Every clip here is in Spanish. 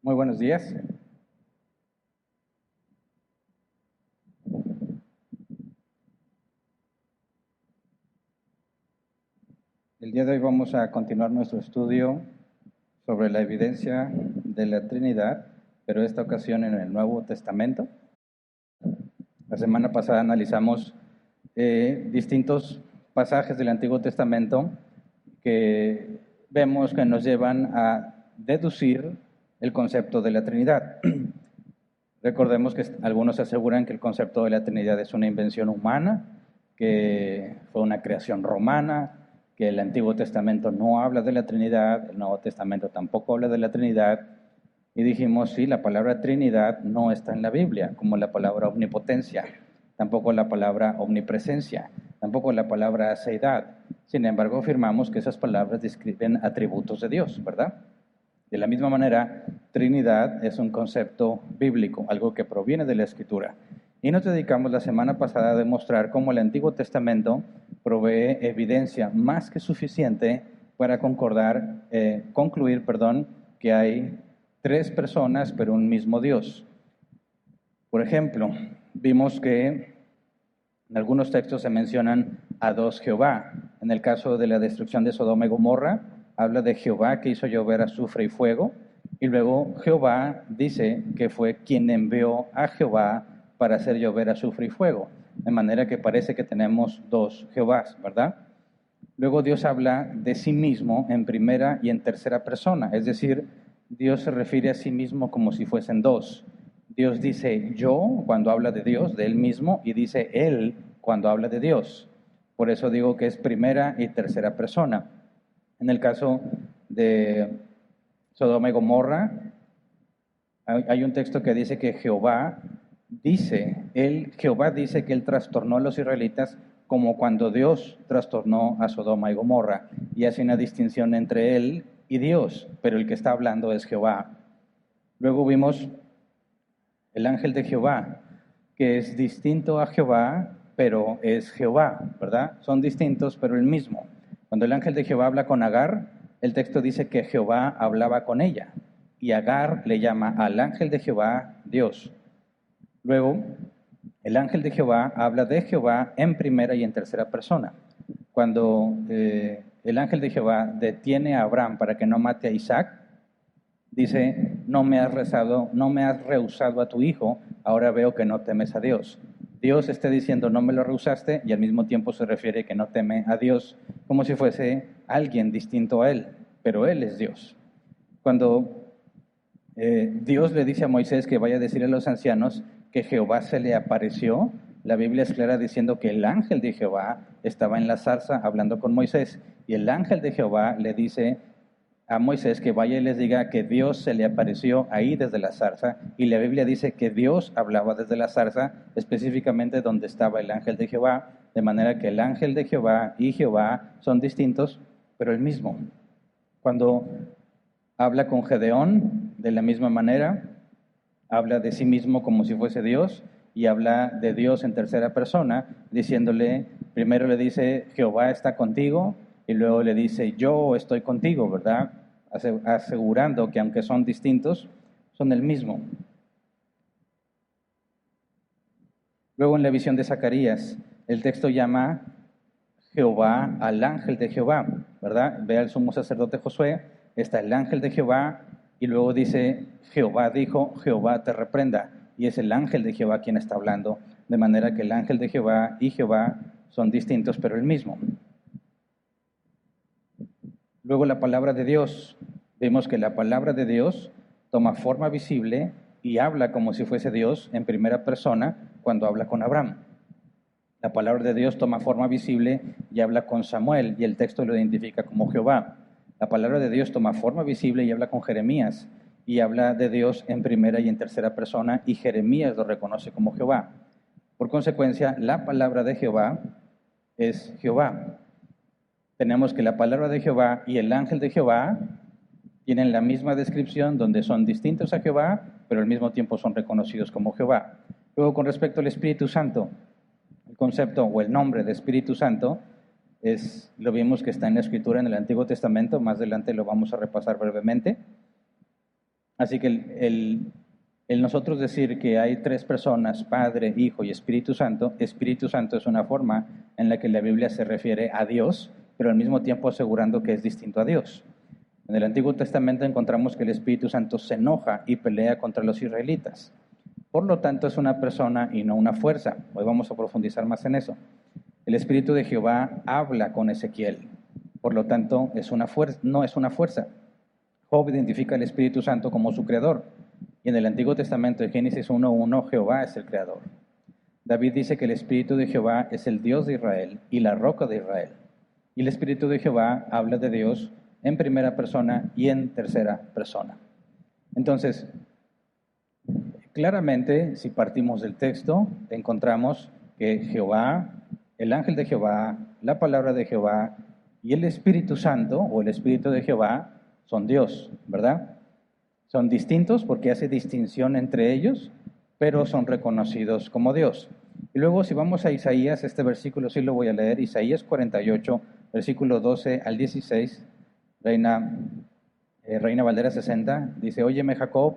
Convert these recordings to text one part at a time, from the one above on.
Muy buenos días. El día de hoy vamos a continuar nuestro estudio sobre la evidencia de la Trinidad, pero esta ocasión en el Nuevo Testamento. La semana pasada analizamos distintos pasajes del Antiguo Testamento que vemos que nos llevan a deducir el concepto de la Trinidad. Recordemos que algunos aseguran que el concepto de la Trinidad es una invención humana, que fue una creación romana, que el Antiguo Testamento no habla de la Trinidad, el Nuevo Testamento tampoco habla de la Trinidad, y dijimos, sí, la palabra Trinidad no está en la Biblia, como la palabra omnipotencia, tampoco la palabra omnipresencia, tampoco la palabra aceidad. Sin embargo, afirmamos que esas palabras describen atributos de Dios, ¿verdad? De la misma manera, Trinidad es un concepto bíblico, algo que proviene de la Escritura. Y nos dedicamos la semana pasada a demostrar cómo el Antiguo Testamento provee evidencia más que suficiente para concluir, que hay tres personas, pero un mismo Dios. Por ejemplo, vimos que en algunos textos se mencionan a dos Jehová. En el caso de la destrucción de Sodoma y Gomorra, habla de Jehová que hizo llover azufre y fuego, y luego Jehová dice que fue quien envió a Jehová para hacer llover azufre y fuego, de manera que parece que tenemos dos Jehovás, ¿verdad? Luego Dios habla de sí mismo en primera y en tercera persona, es decir, Dios se refiere a sí mismo como si fuesen dos. Dios dice yo cuando habla de Dios, de Él mismo, y dice Él cuando habla de Dios. Por eso digo que es primera y tercera persona. En el caso de Sodoma y Gomorra, hay un texto que dice que Jehová dice que Él trastornó a los israelitas como cuando Dios trastornó a Sodoma y Gomorra, y hace una distinción entre Él y Dios, pero el que está hablando es Jehová. Luego vimos el ángel de Jehová, que es distinto a Jehová, pero es Jehová, ¿verdad? Son distintos, pero el mismo. Cuando el ángel de Jehová habla con Agar, el texto dice que Jehová hablaba con ella, y Agar le llama al ángel de Jehová Dios. Luego, el ángel de Jehová habla de Jehová en primera y en tercera persona. Cuando el ángel de Jehová detiene a Abraham para que no mate a Isaac, dice, no me has rehusado a tu hijo, ahora veo que no temes a Dios. Dios está diciendo, no me lo rehusaste, y al mismo tiempo se refiere que no teme a Dios, como si fuese alguien distinto a Él, pero Él es Dios. Cuando Dios le dice a Moisés que vaya a decir a los ancianos que Jehová se le apareció, la Biblia es clara diciendo que el ángel de Jehová estaba en la zarza hablando con Moisés, y el ángel de Jehová le dice a Moisés que vaya y les diga que Dios se le apareció ahí desde la zarza, y la Biblia dice que Dios hablaba desde la zarza, específicamente donde estaba el ángel de Jehová, de manera que el ángel de Jehová y Jehová son distintos, pero el mismo. Cuando habla con Gedeón, de la misma manera, habla de sí mismo como si fuese Dios, y habla de Dios en tercera persona, diciéndole, primero le dice, Jehová está contigo, y luego le dice, yo estoy contigo, ¿verdad? Asegurando que aunque son distintos, son el mismo. Luego en la visión de Zacarías, el texto llama Jehová al ángel de Jehová, ¿verdad? Ve al sumo sacerdote Josué, está el ángel de Jehová, y luego dice, Jehová dijo, Jehová te reprenda, y es el ángel de Jehová quien está hablando, de manera que el ángel de Jehová y Jehová son distintos, pero el mismo. Luego la palabra de Dios, vemos que la palabra de Dios toma forma visible y habla como si fuese Dios en primera persona cuando habla con Abraham. La palabra de Dios toma forma visible y habla con Samuel, y el texto lo identifica como Jehová. La palabra de Dios toma forma visible y habla con Jeremías, y habla de Dios en primera y en tercera persona, y Jeremías lo reconoce como Jehová. Por consecuencia, la palabra de Jehová es Jehová. Tenemos que la palabra de Jehová y el ángel de Jehová tienen la misma descripción, donde son distintos a Jehová, pero al mismo tiempo son reconocidos como Jehová. Luego, con respecto al Espíritu Santo, el concepto o el nombre de Espíritu Santo lo vimos que está en la Escritura en el Antiguo Testamento, más adelante lo vamos a repasar brevemente. Así que el nosotros decir que hay tres personas, Padre, Hijo y Espíritu Santo es una forma en la que la Biblia se refiere a Dios, pero al mismo tiempo asegurando que es distinto a Dios. En el Antiguo Testamento encontramos que el Espíritu Santo se enoja y pelea contra los israelitas. Por lo tanto, es una persona y no una fuerza. Hoy vamos a profundizar más en eso. El Espíritu de Jehová habla con Ezequiel. Por lo tanto, no es una fuerza. Job identifica al Espíritu Santo como su creador. Y en el Antiguo Testamento, en Génesis 1:1, Jehová es el creador. David dice que el Espíritu de Jehová es el Dios de Israel y la roca de Israel. Y el Espíritu de Jehová habla de Dios en primera persona y en tercera persona. Entonces, claramente, si partimos del texto, encontramos que Jehová, el ángel de Jehová, la palabra de Jehová y el Espíritu Santo o el Espíritu de Jehová son Dios, ¿verdad? Son distintos porque hace distinción entre ellos, pero son reconocidos como Dios. Y luego si vamos a Isaías, este versículo sí lo voy a leer, Isaías 48, versículo 12 al 16, Reina Valera 60, dice, óyeme Jacob,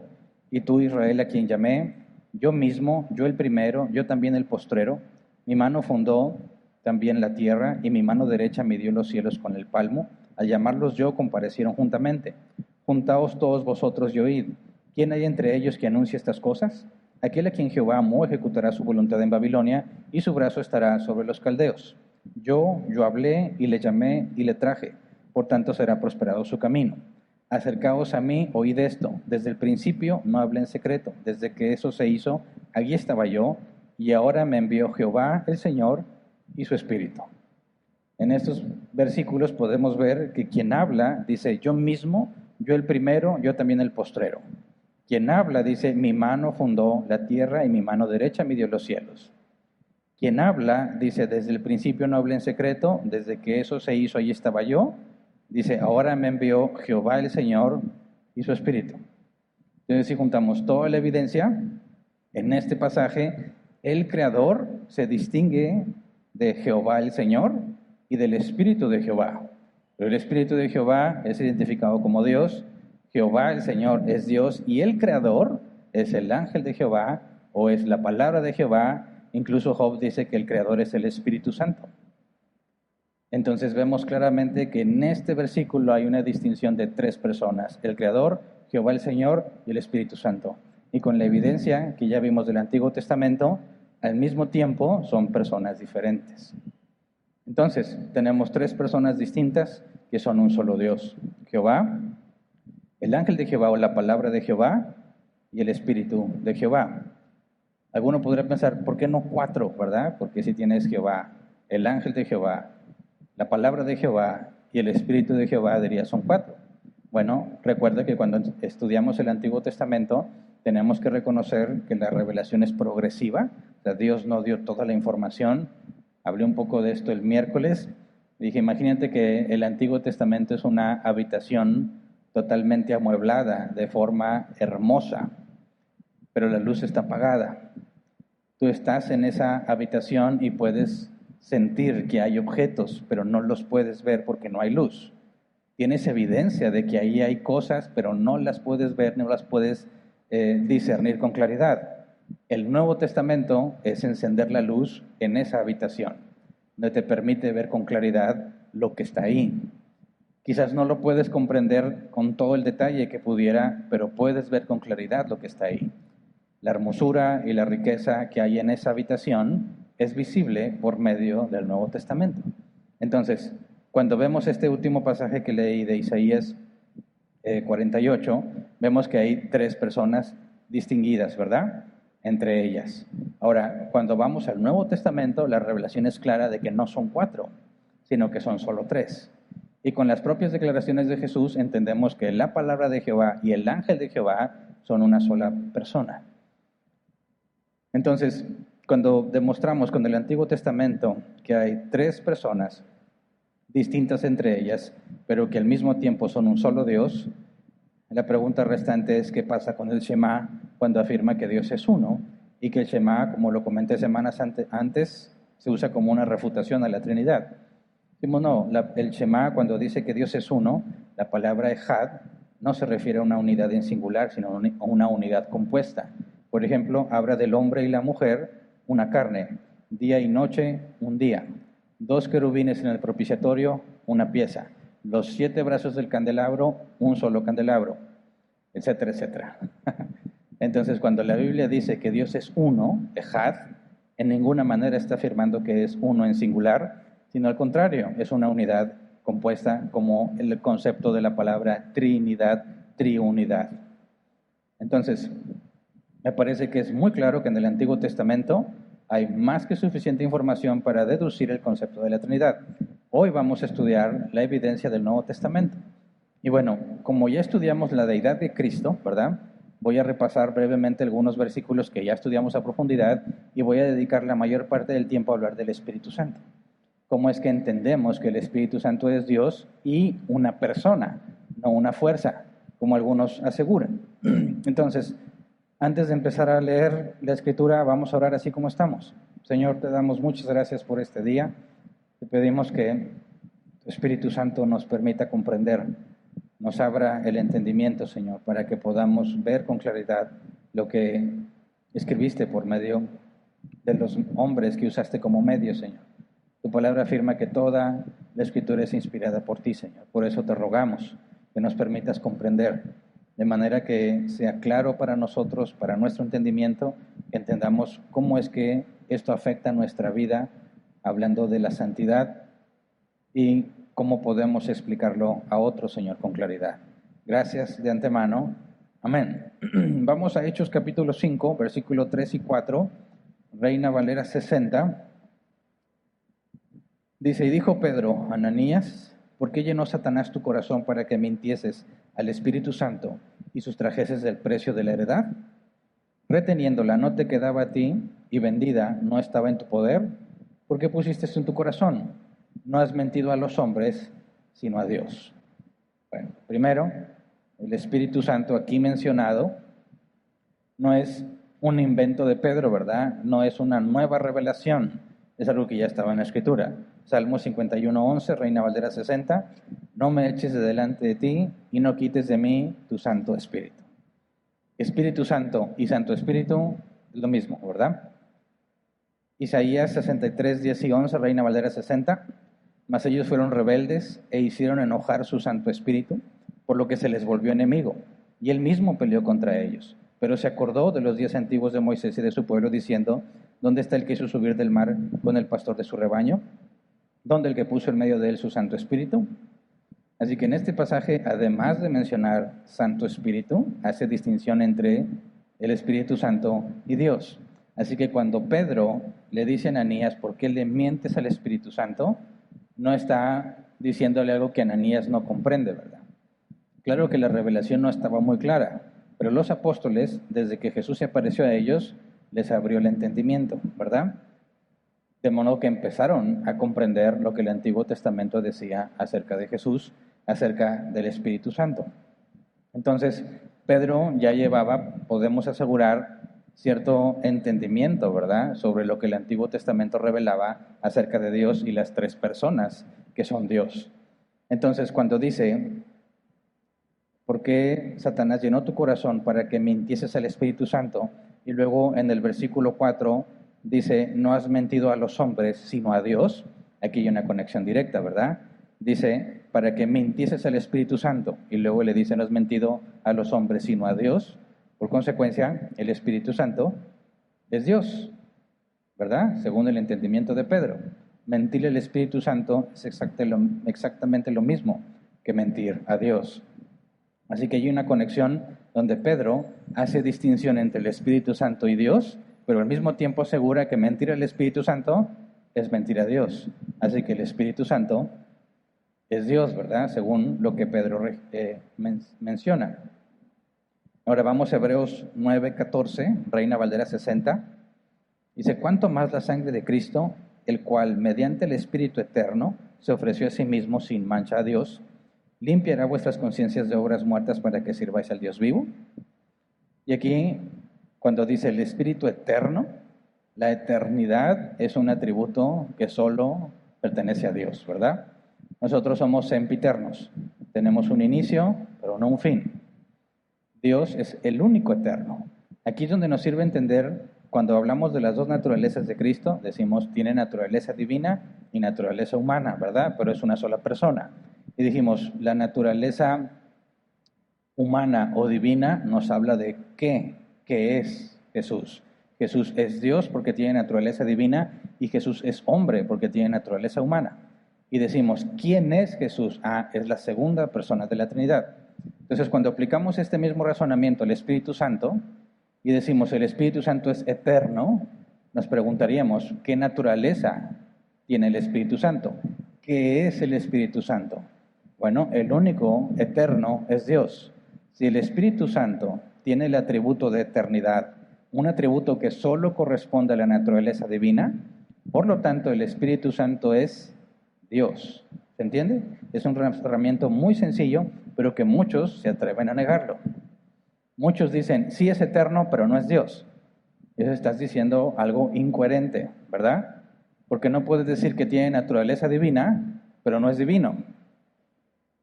y tú Israel a quien llamé, yo mismo, yo el primero, yo también el postrero, mi mano fundó también la tierra, y mi mano derecha midió los cielos con el palmo, al llamarlos yo comparecieron juntamente. Juntaos todos vosotros y oíd. ¿Quién hay entre ellos que anuncie estas cosas? Aquel a quien Jehová amó ejecutará su voluntad en Babilonia, y su brazo estará sobre los caldeos. Yo hablé y le llamé y le traje, por tanto será prosperado su camino. Acercaos a mí, oíd esto. Desde el principio no hablé en secreto. Desde que eso se hizo, allí estaba yo, y ahora me envió Jehová, el Señor, y su Espíritu. En estos versículos podemos ver que quien habla dice, yo mismo, yo el primero, yo también el postrero. Quien habla dice, mi mano fundó la tierra y mi mano derecha midió los cielos. Quien habla dice, desde el principio no hablé en secreto, desde que eso se hizo, allí estaba yo. Dice, ahora me envió Jehová el Señor y su Espíritu. Entonces, si juntamos toda la evidencia, en este pasaje, el Creador se distingue de Jehová el Señor y del Espíritu de Jehová. Pero el Espíritu de Jehová es identificado como Dios, Jehová el Señor es Dios y el Creador es el ángel de Jehová o es la palabra de Jehová. Incluso Job dice que el Creador es el Espíritu Santo. Entonces vemos claramente que en este versículo hay una distinción de tres personas, el Creador, Jehová el Señor y el Espíritu Santo. Y con la evidencia que ya vimos del Antiguo Testamento, al mismo tiempo son personas diferentes. Entonces tenemos tres personas distintas que son un solo Dios, Jehová, el ángel de Jehová o la palabra de Jehová y el Espíritu de Jehová. Alguno podría pensar, ¿por qué no cuatro, verdad? Porque si tienes Jehová, el ángel de Jehová, la palabra de Jehová y el Espíritu de Jehová, diría, son cuatro. Bueno, recuerda que cuando estudiamos el Antiguo Testamento, tenemos que reconocer que la revelación es progresiva. O sea, Dios no dio toda la información. Hablé un poco de esto el miércoles. Dije, imagínate que el Antiguo Testamento es una habitación totalmente amueblada, de forma hermosa, pero la luz está apagada. Tú estás en esa habitación y puedes sentir que hay objetos, pero no los puedes ver porque no hay luz. Tienes evidencia de que ahí hay cosas, pero no las puedes ver, no las puedes discernir con claridad. El Nuevo Testamento es encender la luz en esa habitación, donde te permite ver con claridad lo que está ahí. Quizás no lo puedes comprender con todo el detalle que pudiera, pero puedes ver con claridad lo que está ahí. La hermosura y la riqueza que hay en esa habitación es visible por medio del Nuevo Testamento. Entonces, cuando vemos este último pasaje que leí de Isaías 48, vemos que hay tres personas distinguidas, ¿verdad? Entre ellas. Ahora, cuando vamos al Nuevo Testamento, la revelación es clara de que no son cuatro, sino que son solo tres. Y con las propias declaraciones de Jesús entendemos que la palabra de Jehová y el ángel de Jehová son una sola persona. Entonces, cuando demostramos con el Antiguo Testamento que hay tres personas distintas entre ellas, pero que al mismo tiempo son un solo Dios, la pregunta restante es qué pasa con el Shema cuando afirma que Dios es uno y que el Shema, como lo comenté semanas antes, se usa como una refutación a la Trinidad. Decimos, no, el Shema cuando dice que Dios es uno, la palabra ejad no se refiere a una unidad en singular, sino a una unidad compuesta. Por ejemplo, habla del hombre y la mujer, una carne, día y noche, un día. 2 querubines en el propiciatorio, una pieza. Los 7 brazos del candelabro, un solo candelabro, etcétera, etcétera. Entonces, cuando la Biblia dice que Dios es uno, Ejad, en ninguna manera está afirmando que es uno en singular, sino al contrario, es una unidad compuesta como el concepto de la palabra Trinidad, triunidad. Entonces, me parece que es muy claro que en el Antiguo Testamento hay más que suficiente información para deducir el concepto de la Trinidad. Hoy vamos a estudiar la evidencia del Nuevo Testamento. Y bueno, como ya estudiamos la deidad de Cristo, ¿verdad? Voy a repasar brevemente algunos versículos que ya estudiamos a profundidad y voy a dedicar la mayor parte del tiempo a hablar del Espíritu Santo. ¿Cómo es que entendemos que el Espíritu Santo es Dios y una persona, no una fuerza, como algunos aseguran? Entonces, antes de empezar a leer la Escritura, vamos a orar así como estamos. Señor, te damos muchas gracias por este día. Te pedimos que tu Espíritu Santo nos permita comprender, nos abra el entendimiento, Señor, para que podamos ver con claridad lo que escribiste por medio de los hombres que usaste como medio, Señor. Tu palabra afirma que toda la Escritura es inspirada por ti, Señor. Por eso te rogamos que nos permitas comprender, de manera que sea claro para nosotros, para nuestro entendimiento, que entendamos cómo es que esto afecta nuestra vida, hablando de la santidad y cómo podemos explicarlo a otros, Señor, con claridad. Gracias de antemano. Amén. Vamos a Hechos capítulo 5, versículo 3 y 4, Reina Valera 60. Dice, y dijo Pedro, Ananías, ¿por qué llenó Satanás tu corazón para que mintieses al Espíritu Santo y sustrajeses del precio de la heredad? Reteniéndola no te quedaba a ti y vendida no estaba en tu poder. ¿Por qué pusiste esto en tu corazón? No has mentido a los hombres, sino a Dios. Bueno, primero, el Espíritu Santo aquí mencionado no es un invento de Pedro, ¿verdad? No es una nueva revelación, es algo que ya estaba en la Escritura. Salmo 51:11, Reina Valera 60, no me eches de delante de ti y no quites de mí tu Santo Espíritu. Espíritu Santo y Santo Espíritu es lo mismo, ¿verdad? Isaías 63, 10 y 11, Reina Valera 60, mas ellos fueron rebeldes e hicieron enojar su Santo Espíritu, por lo que se les volvió enemigo, y él mismo peleó contra ellos. Pero se acordó de los días antiguos de Moisés y de su pueblo, diciendo, ¿dónde está el que hizo subir del mar con el pastor de su rebaño? ¿Dónde el que puso en medio de él su Santo Espíritu? Así que en este pasaje, además de mencionar Santo Espíritu, hace distinción entre el Espíritu Santo y Dios. Así que cuando Pedro le dice a Ananías, ¿por qué le mientes al Espíritu Santo?, no está diciéndole algo que Ananías no comprende, ¿verdad? Claro que la revelación no estaba muy clara, pero los apóstoles, desde que Jesús se apareció a ellos, les abrió el entendimiento, ¿verdad? De modo que empezaron a comprender lo que el Antiguo Testamento decía acerca de Jesús, acerca del Espíritu Santo. Entonces, Pedro ya llevaba, podemos asegurar, cierto entendimiento, ¿verdad?, sobre lo que el Antiguo Testamento revelaba acerca de Dios y las 3 personas que son Dios. Entonces, cuando dice, ¿por qué Satanás llenó tu corazón para que mintieses al Espíritu Santo? Y luego en el versículo 4 dice, no has mentido a los hombres, sino a Dios. Aquí hay una conexión directa, ¿verdad? Dice, para que mintieses al Espíritu Santo. Y luego le dice, no has mentido a los hombres, sino a Dios. Por consecuencia, el Espíritu Santo es Dios, ¿verdad? Según el entendimiento de Pedro. Mentirle al Espíritu Santo es exactamente lo mismo que mentir a Dios. Así que hay una conexión donde Pedro hace distinción entre el Espíritu Santo y Dios, pero al mismo tiempo asegura que mentir al Espíritu Santo es mentir a Dios. Así que el Espíritu Santo es Dios, ¿verdad? Según lo que Pedro menciona. Ahora vamos a Hebreos 9:14, Reina Valera 60. Dice, ¿cuánto más la sangre de Cristo, el cual mediante el Espíritu eterno se ofreció a sí mismo sin mancha a Dios, limpiará vuestras conciencias de obras muertas para que sirváis al Dios vivo? Y aquí, cuando dice el Espíritu eterno, la eternidad es un atributo que solo pertenece a Dios, ¿verdad? Nosotros somos sempiternos. Tenemos un inicio, pero no un fin. Dios es el único eterno. Aquí es donde nos sirve entender, cuando hablamos de las dos naturalezas de Cristo, decimos, tiene naturaleza divina y naturaleza humana, ¿verdad? Pero es una sola persona. Y dijimos, la naturaleza humana o divina nos habla de qué es Jesús. Jesús es Dios porque tiene naturaleza divina y Jesús es hombre porque tiene naturaleza humana. Y decimos, ¿quién es Jesús? Ah, es la segunda persona de la Trinidad. Entonces, cuando aplicamos este mismo razonamiento al Espíritu Santo y decimos, el Espíritu Santo es eterno, nos preguntaríamos, ¿qué naturaleza tiene el Espíritu Santo? ¿Qué es el Espíritu Santo? Bueno, el único eterno es Dios. Si el Espíritu Santo tiene el atributo de eternidad, un atributo que solo corresponde a la naturaleza divina, por lo tanto el Espíritu Santo es Dios. ¿Se entiende? Es un razonamiento muy sencillo, pero que muchos se atreven a negarlo. Muchos dicen, sí es eterno, pero no es Dios. Eso estás diciendo algo incoherente, ¿verdad? Porque no puedes decir que tiene naturaleza divina, pero no es divino.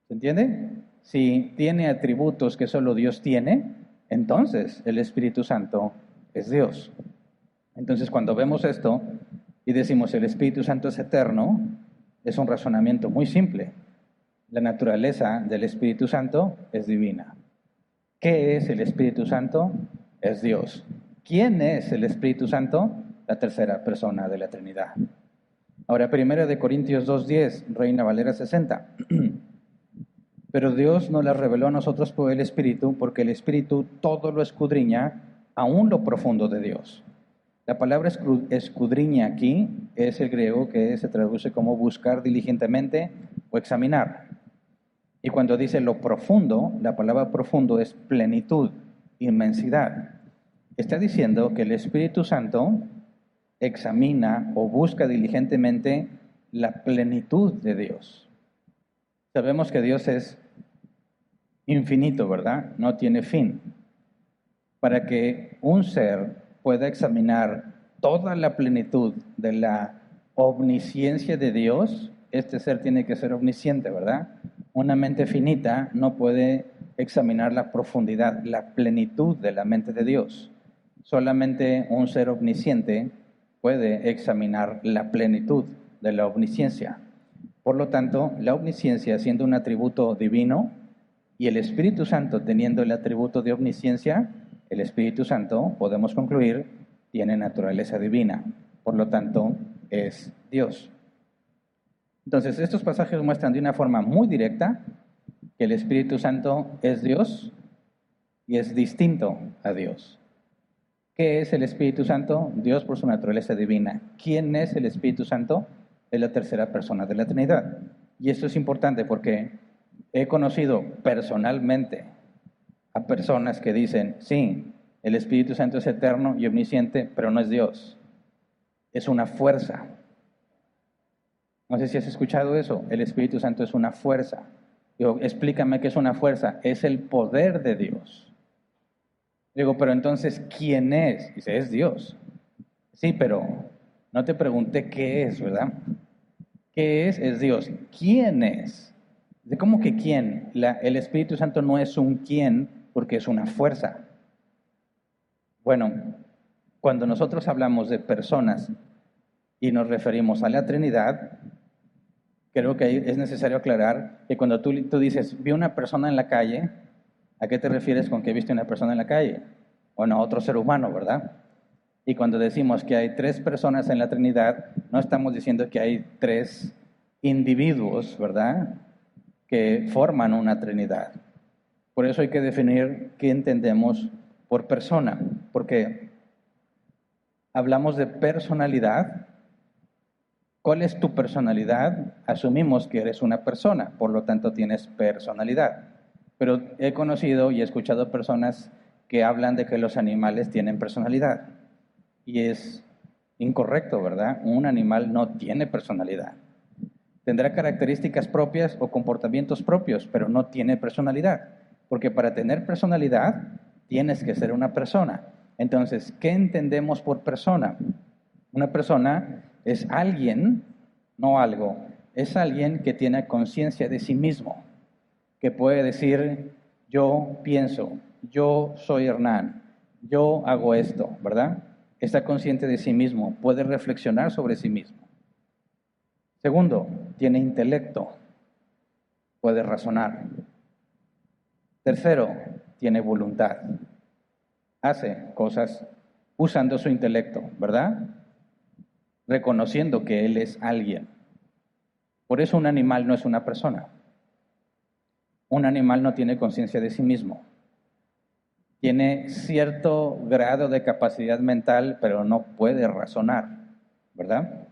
¿Se entiende? Si tiene atributos que solo Dios tiene, entonces el Espíritu Santo es Dios. Entonces, cuando vemos esto y decimos el Espíritu Santo es eterno, es un razonamiento muy simple. La naturaleza del Espíritu Santo es divina. ¿Qué es el Espíritu Santo? Es Dios. ¿Quién es el Espíritu Santo? La tercera persona de la Trinidad. Ahora, 1 Corintios 2:10, Reina Valera 60. Pero Dios nos la reveló a nosotros por el Espíritu, porque el Espíritu todo lo escudriña, aún lo profundo de Dios. La palabra escudriña aquí es el griego que se traduce como buscar diligentemente o examinar. Y cuando dice lo profundo, la palabra profundo es plenitud, inmensidad. Está diciendo que el Espíritu Santo examina o busca diligentemente la plenitud de Dios. Sabemos que Dios es infinito, ¿verdad? No tiene fin. Para que un ser pueda examinar toda la plenitud de la omnisciencia de Dios, este ser tiene que ser omnisciente, ¿verdad? Una mente finita no puede examinar la profundidad, la plenitud de la mente de Dios. Solamente un ser omnisciente puede examinar la plenitud de la omnisciencia. Por lo tanto, la omnisciencia siendo un atributo divino y el Espíritu Santo teniendo el atributo de omnisciencia, el Espíritu Santo, podemos concluir, tiene naturaleza divina. Por lo tanto, es Dios. Entonces, estos pasajes muestran de una forma muy directa que el Espíritu Santo es Dios y es distinto a Dios. ¿Qué es el Espíritu Santo? Dios por su naturaleza divina. ¿Quién es el Espíritu Santo? Es la tercera persona de la Trinidad. Y esto es importante porque he conocido personalmente a personas que dicen, sí, el Espíritu Santo es eterno y omnisciente, pero no es Dios. Es una fuerza. No sé si has escuchado eso. El Espíritu Santo es una fuerza. Digo, explícame qué es una fuerza. Es el poder de Dios. Digo, pero entonces, ¿quién es? Dice, es Dios. Sí, pero no te pregunté qué es, ¿verdad? ¿Qué es? Es Dios. ¿Quién es? ¿Cómo que quién? El Espíritu Santo no es un quién porque es una fuerza. Bueno, cuando nosotros hablamos de personas y nos referimos a la Trinidad, creo que es necesario aclarar que cuando tú dices, vi una persona en la calle, ¿a qué te refieres con que viste una persona en la calle? Bueno, otro ser humano, ¿verdad? Y cuando decimos que hay tres personas en la Trinidad, no estamos diciendo que hay tres individuos, ¿verdad?, que forman una Trinidad. Por eso hay que definir qué entendemos por persona, porque hablamos de personalidad. ¿Cuál es tu personalidad? Asumimos que eres una persona, por lo tanto tienes personalidad. Pero he conocido y he escuchado personas que hablan de que los animales tienen personalidad. Y es incorrecto, ¿verdad? Un animal no tiene personalidad. Tendrá características propias o comportamientos propios, pero no tiene personalidad. Porque para tener personalidad tienes que ser una persona. Entonces, ¿qué entendemos por persona? Una persona es alguien, no algo, es alguien que tiene conciencia de sí mismo. que puede decir, yo pienso, yo soy Hernán, yo hago esto, ¿verdad? Está consciente de sí mismo, puede reflexionar sobre sí mismo. Segundo, tiene intelecto, puede razonar. Tercero, tiene voluntad. Hace cosas usando su intelecto, ¿verdad? Reconociendo que él es alguien. Por eso un animal no es una persona. Un animal no tiene conciencia de sí mismo. Tiene cierto grado de capacidad mental, pero no puede razonar, ¿verdad?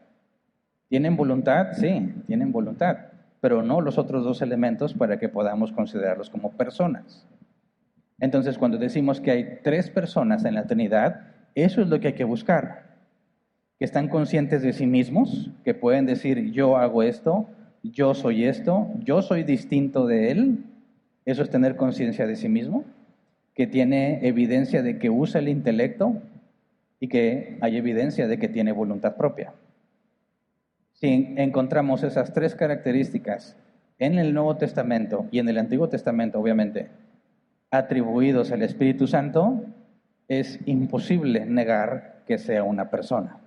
¿Tienen voluntad? Sí, tienen voluntad, pero no los otros dos elementos para que podamos considerarlos como personas. Entonces, cuando decimos que hay tres personas en la Trinidad, eso es lo que hay que buscar. Que están conscientes de sí mismos, que pueden decir, yo hago esto, yo soy distinto de él. Eso es tener conciencia de sí mismo. Que tiene evidencia de que usa el intelecto y que hay evidencia de que tiene voluntad propia. Si encontramos esas tres características en el Nuevo Testamento y en el Antiguo Testamento, obviamente, atribuidos al Espíritu Santo, es imposible negar que sea una persona.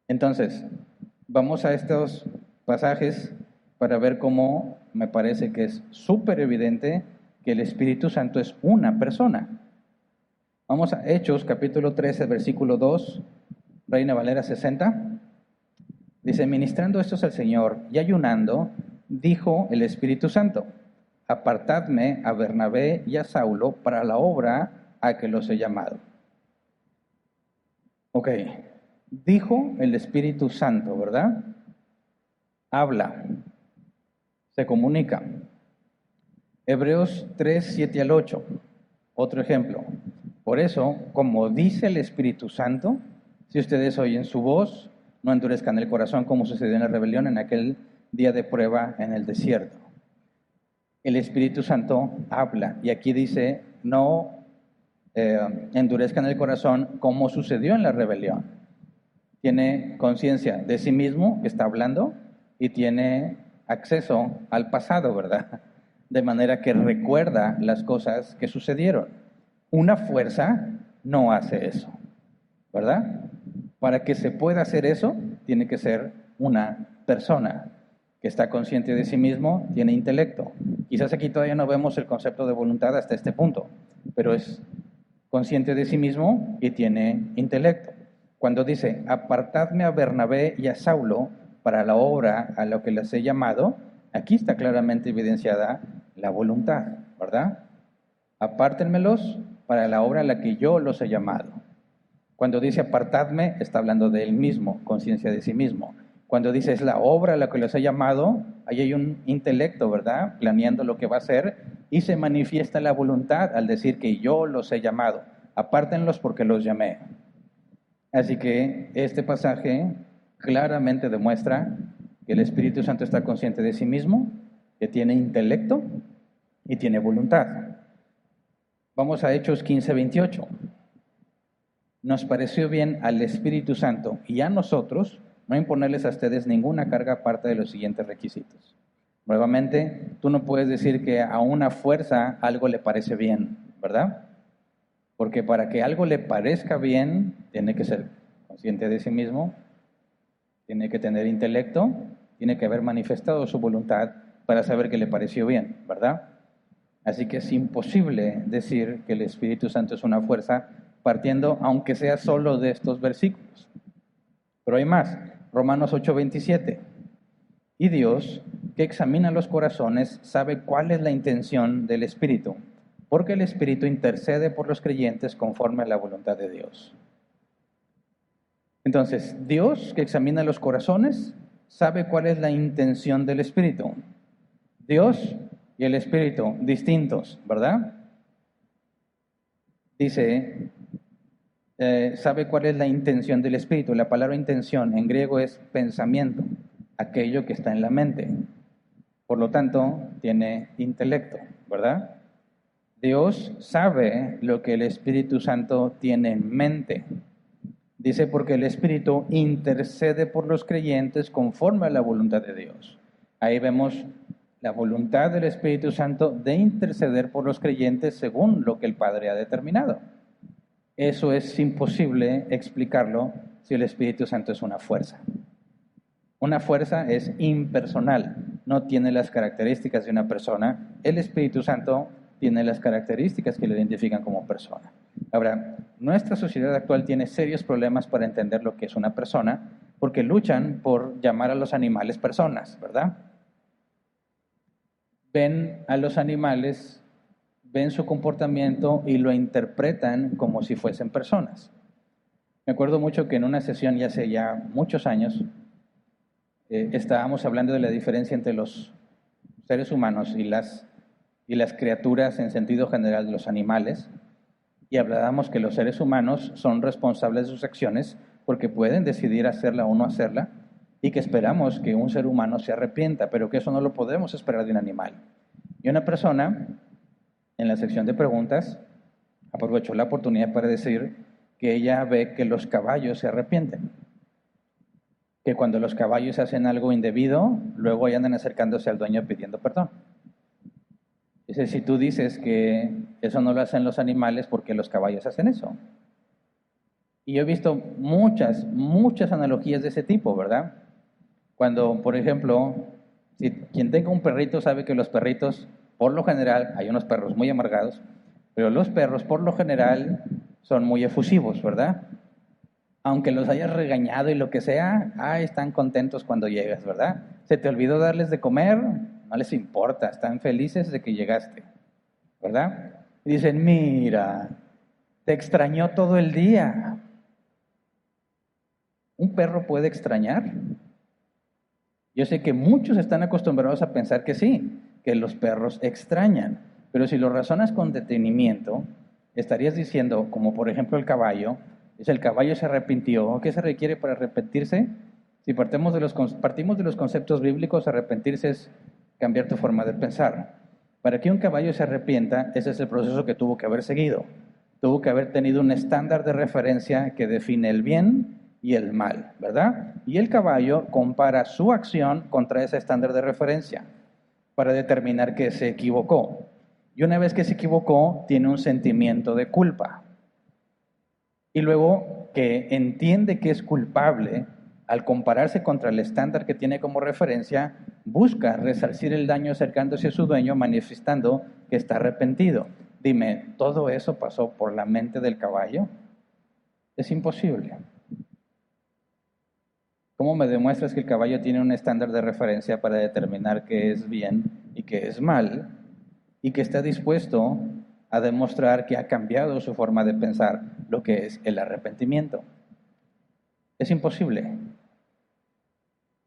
Entonces, vamos a estos pasajes para ver cómo me parece que es súper evidente que el Espíritu Santo es una persona. Vamos a Hechos, capítulo 13, versículo 2, Reina Valera 60. Dice, ministrando estos al Señor y ayunando, dijo el Espíritu Santo, apartadme a Bernabé y a Saulo para la obra a que los he llamado. Ok, dijo el Espíritu Santo, ¿verdad? Habla, se comunica. Hebreos 3, 7 al 8, otro ejemplo. Por eso, como dice el Espíritu Santo, si ustedes oyen su voz, no endurezcan el corazón como sucedió en la rebelión en aquel día de prueba en el desierto. El Espíritu Santo habla, y aquí dice, no endurezcan el corazón como sucedió en la rebelión. Tiene conciencia de sí mismo que está hablando y tiene acceso al pasado, ¿verdad? De manera que recuerda las cosas que sucedieron. Una fuerza no hace eso, ¿verdad? Para que se pueda hacer eso, tiene que ser una persona que está consciente de sí mismo, tiene intelecto. Quizás aquí todavía no vemos el concepto de voluntad hasta este punto, pero es consciente de sí mismo y tiene intelecto. Cuando dice, apartadme a Bernabé y a Saulo para la obra a lo que les he llamado, aquí está claramente evidenciada la voluntad, ¿verdad? Apártenmelos para la obra a la que yo los he llamado. Cuando dice apartadme, está hablando de él mismo, conciencia de sí mismo. Cuando dice es la obra a la que los he llamado, ahí hay un intelecto, ¿verdad? Planeando lo que va a hacer y se manifiesta la voluntad al decir que yo los he llamado. Apártenlos porque los llamé. Así que este pasaje claramente demuestra que el Espíritu Santo está consciente de sí mismo, que tiene intelecto y tiene voluntad. Vamos a Hechos 15, 28. Nos pareció bien al Espíritu Santo y a nosotros no imponerles a ustedes ninguna carga aparte de los siguientes requisitos. Nuevamente, tú no puedes decir que a una fuerza algo le parece bien, ¿verdad? Porque para que algo le parezca bien, tiene que ser consciente de sí mismo, tiene que tener intelecto, tiene que haber manifestado su voluntad para saber que le pareció bien, ¿verdad? Así que es imposible decir que el Espíritu Santo es una fuerza partiendo, aunque sea solo de estos versículos. Pero hay más. Romanos 8:27. Y Dios, que examina los corazones, sabe cuál es la intención del Espíritu, porque el Espíritu intercede por los creyentes conforme a la voluntad de Dios. Entonces, Dios, que examina los corazones, sabe cuál es la intención del Espíritu. Dios y el Espíritu, distintos, ¿verdad? Dice, sabe cuál es la intención del Espíritu. La palabra intención en griego es pensamiento, aquello que está en la mente. Por lo tanto, tiene intelecto, ¿verdad? Dios sabe lo que el Espíritu Santo tiene en mente. Dice, porque el Espíritu intercede por los creyentes conforme a la voluntad de Dios. Ahí vemos la voluntad del Espíritu Santo de interceder por los creyentes según lo que el Padre ha determinado. Eso es imposible explicarlo si el Espíritu Santo es una fuerza. Una fuerza es impersonal, no tiene las características de una persona. El Espíritu Santo tiene las características que lo identifican como persona. Ahora, nuestra sociedad actual tiene serios problemas para entender lo que es una persona, porque luchan por llamar a los animales personas, ¿verdad? Ven a los animales, ven su comportamiento y lo interpretan como si fuesen personas. Me acuerdo mucho que en una sesión, ya hace ya muchos años, estábamos hablando de la diferencia entre los seres humanos y las criaturas en sentido general de los animales, y hablábamos que los seres humanos son responsables de sus acciones porque pueden decidir hacerla o no hacerla, y que esperamos que un ser humano se arrepienta, pero que eso no lo podemos esperar de un animal. Y una persona, en la sección de preguntas, aprovechó la oportunidad para decir que ella ve que los caballos se arrepienten, que cuando los caballos hacen algo indebido, luego ya andan acercándose al dueño pidiendo perdón. Dice, si tú dices que eso no lo hacen los animales, ¿por qué los caballos hacen eso? Y yo he visto muchas analogías de ese tipo, ¿verdad? Cuando, por ejemplo, si quien tenga un perrito sabe que los perritos, por lo general, hay unos perros muy amargados, pero los perros, por lo general, son muy efusivos, ¿verdad? Aunque los hayas regañado y lo que sea, están contentos cuando llegas, ¿verdad? Se te olvidó darles de comer, no les importa, están felices de que llegaste, ¿verdad? Y dicen, mira, te extrañó todo el día. ¿Un perro puede extrañar? Yo sé que muchos están acostumbrados a pensar que sí, que los perros extrañan, pero si lo razonas con detenimiento, estarías diciendo, como por ejemplo el caballo se arrepintió. ¿Qué se requiere para arrepentirse? Si partimos de los conceptos bíblicos, arrepentirse es cambiar tu forma de pensar. Para que un caballo se arrepienta, ese es el proceso que tuvo que haber seguido. Tuvo que haber tenido un estándar de referencia que define el bien y el mal, ¿verdad? Y el caballo compara su acción contra ese estándar de referencia para determinar que se equivocó. Y una vez que se equivocó, tiene un sentimiento de culpa. Y luego que entiende que es culpable, al compararse contra el estándar que tiene como referencia, busca resarcir el daño acercándose a su dueño, manifestando que está arrepentido. Dime, ¿todo eso pasó por la mente del caballo? Es imposible. ¿Cómo me demuestras que el caballo tiene un estándar de referencia para determinar qué es bien y qué es mal? Y que está dispuesto a demostrar que ha cambiado su forma de pensar, lo que es el arrepentimiento. Es imposible.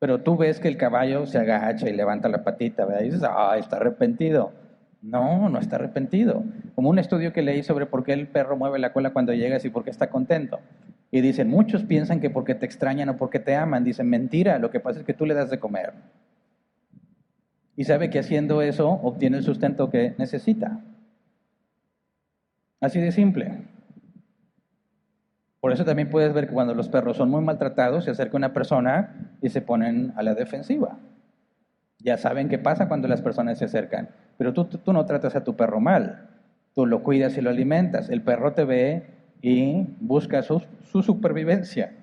Pero tú ves que el caballo se agacha y levanta la patita, ¿verdad? Y dices, está arrepentido. No, no está arrepentido. Como un estudio que leí sobre por qué el perro mueve la cola cuando llegas y por qué está contento. Y dicen, muchos piensan que porque te extrañan o porque te aman. Dicen, mentira, lo que pasa es que tú le das de comer. Y sabe que haciendo eso obtiene el sustento que necesita. Así de simple. Por eso también puedes ver que cuando los perros son muy maltratados, se acerca una persona y se ponen a la defensiva. Ya saben qué pasa cuando las personas se acercan. Pero tú no tratas a tu perro mal. Tú lo cuidas y lo alimentas. El perro te ve y busca su supervivencia.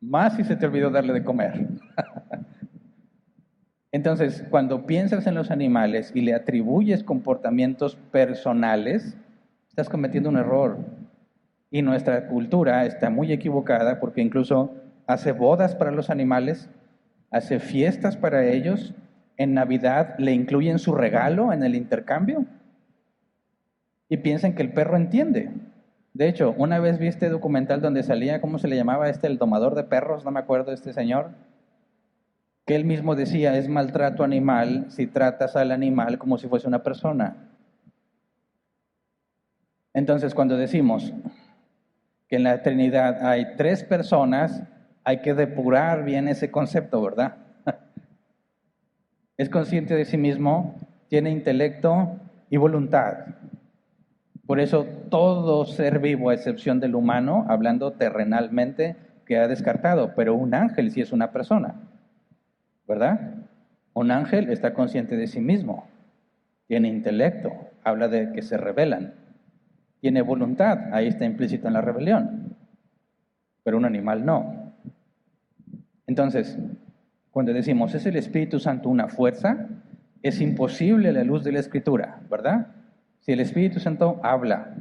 Más si se te olvidó darle de comer. Entonces, cuando piensas en los animales y le atribuyes comportamientos personales, estás cometiendo un error. Y nuestra cultura está muy equivocada porque incluso hace bodas para los animales, hace fiestas para ellos, en Navidad le incluyen su regalo en el intercambio y piensan que el perro entiende. De hecho, una vez vi este documental donde salía, ¿cómo se le llamaba el domador de perros? No me acuerdo, este señor, que él mismo decía, es maltrato animal si tratas al animal como si fuese una persona. Entonces, cuando decimos que en la Trinidad hay 3 personas, hay que depurar bien ese concepto, ¿verdad? Es consciente de sí mismo, tiene intelecto y voluntad. Por eso todo ser vivo, a excepción del humano, hablando terrenalmente, queda descartado, pero un ángel sí es una persona, ¿verdad? Un ángel está consciente de sí mismo, tiene intelecto, habla de que se rebelan, tiene voluntad, ahí está implícito en la rebelión, pero un animal no. Entonces, cuando decimos, ¿es el Espíritu Santo una fuerza? Es imposible a la luz de la Escritura, ¿verdad? Si el Espíritu Santo habla,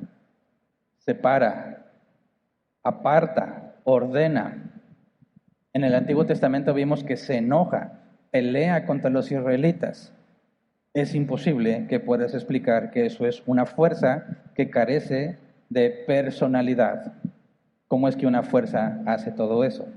separa, aparta, ordena. En el Antiguo Testamento vimos que se enoja, pelea contra los israelitas. Es imposible que puedas explicar que eso es una fuerza que carece de personalidad. ¿Cómo es que una fuerza hace todo eso?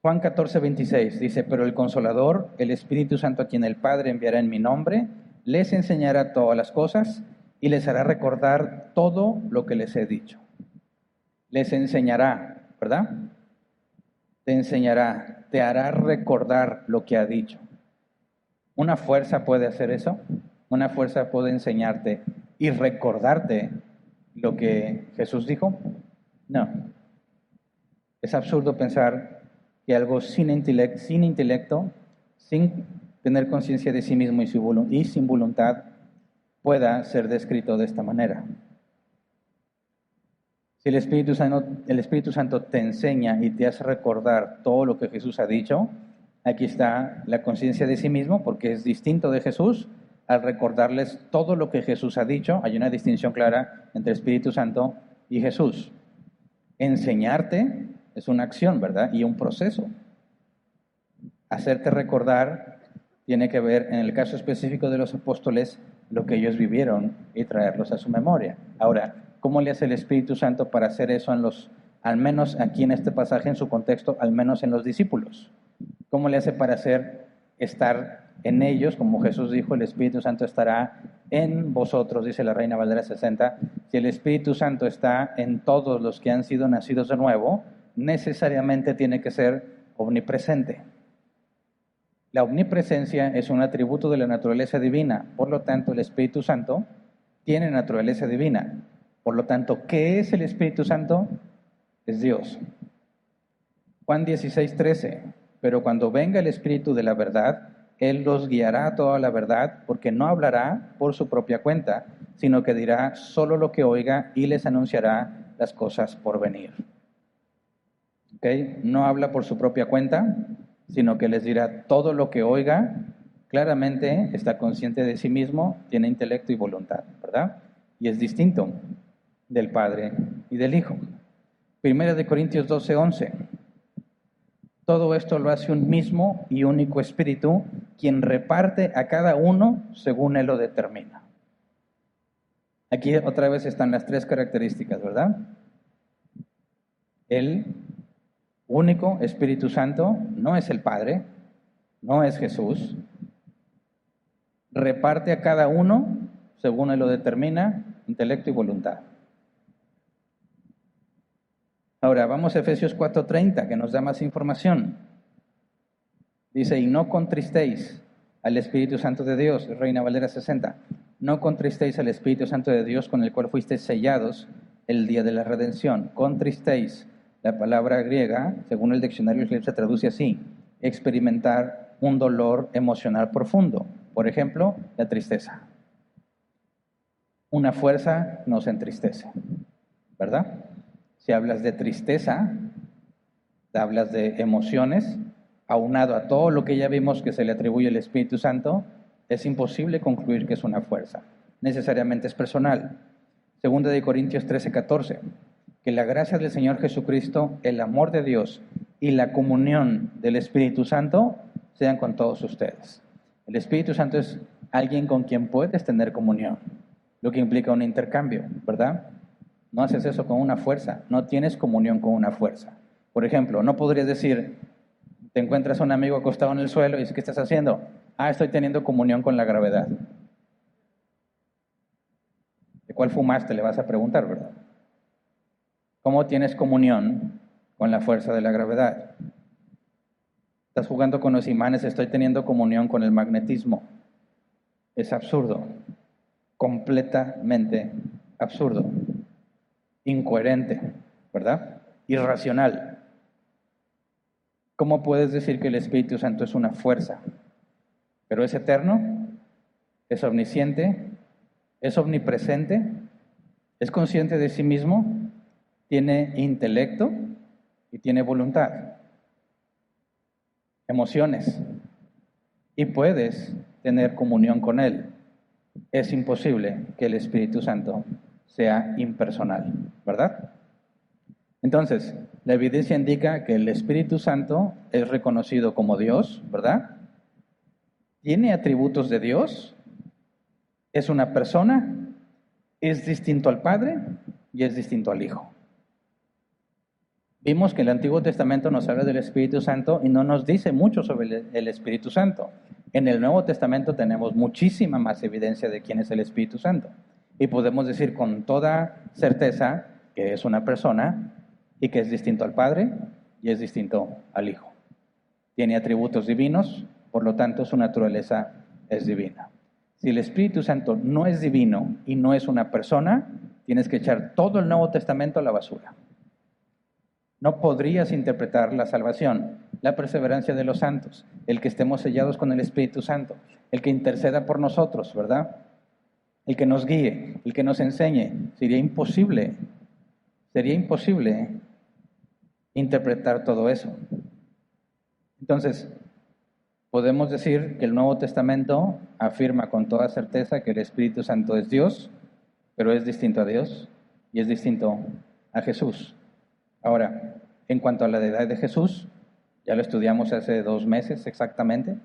Juan 14:26 dice, pero el Consolador, el Espíritu Santo a quien el Padre enviará en mi nombre, les enseñará todas las cosas y les hará recordar todo lo que les he dicho. Les enseñará, ¿verdad? Te enseñará, te hará recordar lo que ha dicho. ¿Una fuerza puede hacer eso? ¿Una fuerza puede enseñarte y recordarte lo que Jesús dijo? No. Es absurdo pensar que algo sin intelecto, sin tener conciencia de sí mismo y sin voluntad, pueda ser descrito de esta manera. Si el Espíritu Santo te enseña y te hace recordar todo lo que Jesús ha dicho, aquí está la conciencia de sí mismo, porque es distinto de Jesús. Al recordarles todo lo que Jesús ha dicho, hay una distinción clara entre Espíritu Santo y Jesús. Enseñarte es una acción, ¿verdad? Y un proceso. Hacerte recordar tiene que ver, en el caso específico de los apóstoles, lo que ellos vivieron y traerlos a su memoria. Ahora, ¿cómo le hace el Espíritu Santo para hacer eso al menos aquí en este pasaje, en su contexto, al menos en los discípulos? ¿Cómo le hace para estar en ellos? Como Jesús dijo, el Espíritu Santo estará en vosotros, dice la Reina Valera 60. Si el Espíritu Santo está en todos los que han sido nacidos de nuevo, necesariamente tiene que ser omnipresente. La omnipresencia es un atributo de la naturaleza divina, por lo tanto el Espíritu Santo tiene naturaleza divina. Por lo tanto, ¿qué es el Espíritu Santo? Es Dios. Juan 16:13, pero cuando venga el Espíritu de la verdad, Él los guiará a toda la verdad, porque no hablará por su propia cuenta, sino que dirá solo lo que oiga y les anunciará las cosas por venir. ¿Okay? No habla por su propia cuenta, sino que les dirá todo lo que oiga. Claramente está consciente de sí mismo, tiene intelecto y voluntad, ¿verdad? Y es distinto del Padre y del Hijo. Primera de Corintios 12:11. Todo esto lo hace un mismo y único Espíritu, quien reparte a cada uno según Él lo determina. Aquí otra vez están las tres características, ¿verdad? El único Espíritu Santo no es el Padre, no es Jesús. Reparte a cada uno según Él lo determina, intelecto y voluntad. Ahora, vamos a Efesios 4:30, que nos da más información. Dice, y no contristéis al Espíritu Santo de Dios, Reina Valera 60. No contristéis al Espíritu Santo de Dios con el cual fuisteis sellados el día de la redención. Contristéis, la palabra griega, según el diccionario se traduce así, experimentar un dolor emocional profundo. Por ejemplo, la tristeza. Una fuerza nos entristece, ¿verdad? Si hablas de tristeza, hablas de emociones, aunado a todo lo que ya vimos que se le atribuye al Espíritu Santo, es imposible concluir que es una fuerza. Necesariamente es personal. Segunda de Corintios 13:14, que la gracia del Señor Jesucristo, el amor de Dios y la comunión del Espíritu Santo sean con todos ustedes. El Espíritu Santo es alguien con quien puedes tener comunión, lo que implica un intercambio, ¿verdad? No haces eso con una fuerza, no tienes comunión con una fuerza. Por ejemplo, no podrías decir, te encuentras a un amigo acostado en el suelo y dices, ¿qué estás haciendo? Estoy teniendo comunión con la gravedad. ¿De cuál fumaste? Le vas a preguntar, ¿verdad? ¿Cómo tienes comunión con la fuerza de la gravedad? Estás jugando con los imanes, estoy teniendo comunión con el magnetismo. Es absurdo, completamente absurdo, incoherente, ¿verdad? Irracional. ¿Cómo puedes decir que el Espíritu Santo es una fuerza? pero es eterno, es omnisciente, es omnipresente, es consciente de sí mismo, tiene intelecto y tiene voluntad, emociones, y puedes tener comunión con Él. Es imposible que el Espíritu Santo sea impersonal, ¿verdad? Entonces, la evidencia indica que el Espíritu Santo es reconocido como Dios, ¿verdad? Tiene atributos de Dios, es una persona, es distinto al Padre y es distinto al Hijo. Vimos que el Antiguo Testamento nos habla del Espíritu Santo y no nos dice mucho sobre el Espíritu Santo. En el Nuevo Testamento tenemos muchísima más evidencia de quién es el Espíritu Santo. Y podemos decir con toda certeza que es una persona y que es distinto al Padre y es distinto al Hijo. Tiene atributos divinos, por lo tanto su naturaleza es divina. Si el Espíritu Santo no es divino y no es una persona, tienes que echar todo el Nuevo Testamento a la basura. No podrías interpretar la salvación, la perseverancia de los santos, el que estemos sellados con el Espíritu Santo, el que interceda por nosotros, ¿verdad? El que nos guíe, el que nos enseñe. Sería imposible interpretar todo eso. Entonces, podemos decir que el Nuevo Testamento afirma con toda certeza que el Espíritu Santo es Dios, pero es distinto a Dios y es distinto a Jesús. Ahora, en cuanto a la deidad de Jesús, ya lo estudiamos hace 2 meses exactamente,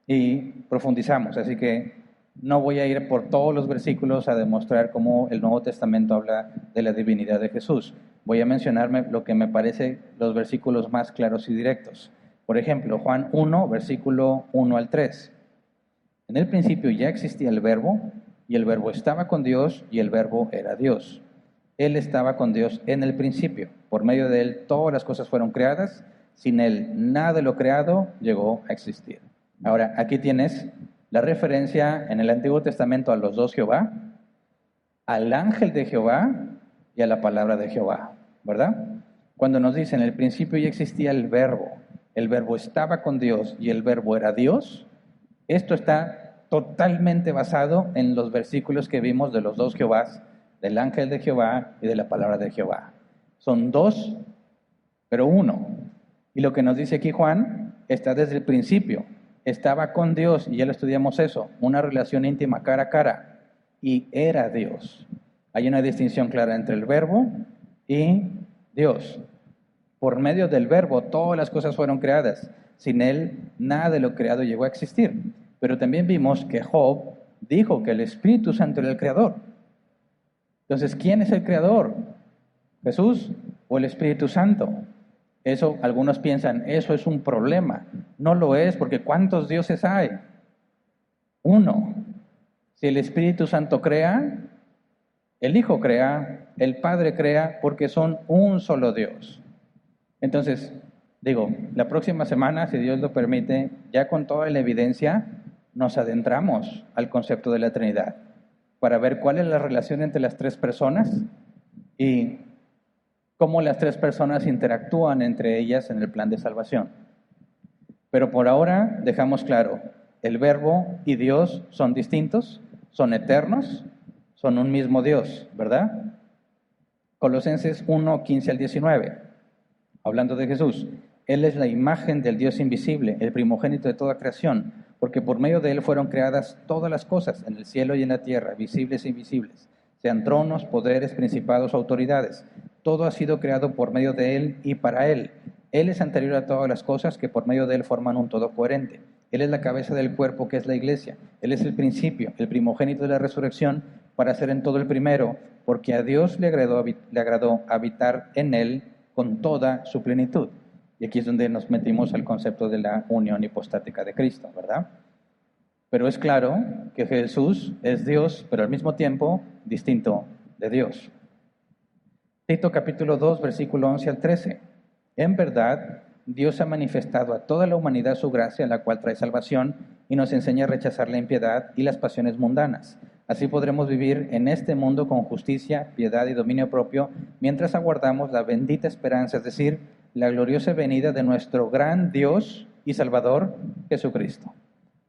y profundizamos, así que no voy a ir por todos los versículos a demostrar cómo el Nuevo Testamento habla de la divinidad de Jesús. Voy a mencionarme lo que me parece los versículos más claros y directos. Por ejemplo, Juan 1, versículo 1 al 3. En el principio ya existía el Verbo, y el Verbo estaba con Dios, y el Verbo era Dios. Él estaba con Dios en el principio. Por medio de Él todas las cosas fueron creadas. Sin Él nada de lo creado llegó a existir. Ahora, aquí tienes la referencia en el Antiguo Testamento a los 2 Jehová, al ángel de Jehová y a la palabra de Jehová, ¿verdad? Cuando nos dice en el principio ya existía el Verbo estaba con Dios y el Verbo era Dios, esto está totalmente basado en los versículos que vimos de los 2 Jehovás, del ángel de Jehová y de la palabra de Jehová. Son 2, pero 1. Y lo que nos dice aquí Juan está desde el principio. Estaba con Dios, y ya lo estudiamos eso, una relación íntima cara a cara, y era Dios. Hay una distinción clara entre el Verbo y Dios. Por medio del Verbo todas las cosas fueron creadas. Sin Él nada de lo creado llegó a existir. Pero también vimos que Job dijo que el Espíritu Santo era el Creador. Entonces, ¿quién es el Creador? ¿Jesús o el Espíritu Santo? Eso, algunos piensan, eso es un problema. No lo es, porque ¿cuántos dioses hay? Uno. Si el Espíritu Santo crea, el Hijo crea, el Padre crea, porque son un solo Dios. Entonces, la próxima semana, si Dios lo permite, ya con toda la evidencia, nos adentramos al concepto de la Trinidad, para ver cuál es la relación entre las 3 personas y cómo las 3 personas interactúan entre ellas en el plan de salvación. Pero por ahora dejamos claro, el Verbo y Dios son distintos, son eternos, son un mismo Dios, ¿verdad? Colosenses 1, 15 al 19, hablando de Jesús. Él es la imagen del Dios invisible, el primogénito de toda creación, porque por medio de Él fueron creadas todas las cosas, en el cielo y en la tierra, visibles e invisibles, sean tronos, poderes, principados, autoridades. Todo ha sido creado por medio de Él y para Él. Él es anterior a todas las cosas que por medio de Él forman un todo coherente. Él es la cabeza del cuerpo que es la iglesia. Él es el principio, el primogénito de la resurrección, para ser en todo el primero, porque a Dios le agradó habitar en Él con toda su plenitud. Y aquí es donde nos metimos al concepto de la unión hipostática de Cristo, ¿verdad? Pero es claro que Jesús es Dios, pero al mismo tiempo distinto de Dios. Tito capítulo 2, versículo 11 al 13. En verdad, Dios ha manifestado a toda la humanidad su gracia, la cual trae salvación, y nos enseña a rechazar la impiedad y las pasiones mundanas. Así podremos vivir en este mundo con justicia, piedad y dominio propio, mientras aguardamos la bendita esperanza, es decir, la gloriosa venida de nuestro gran Dios y y Salvador, Jesucristo.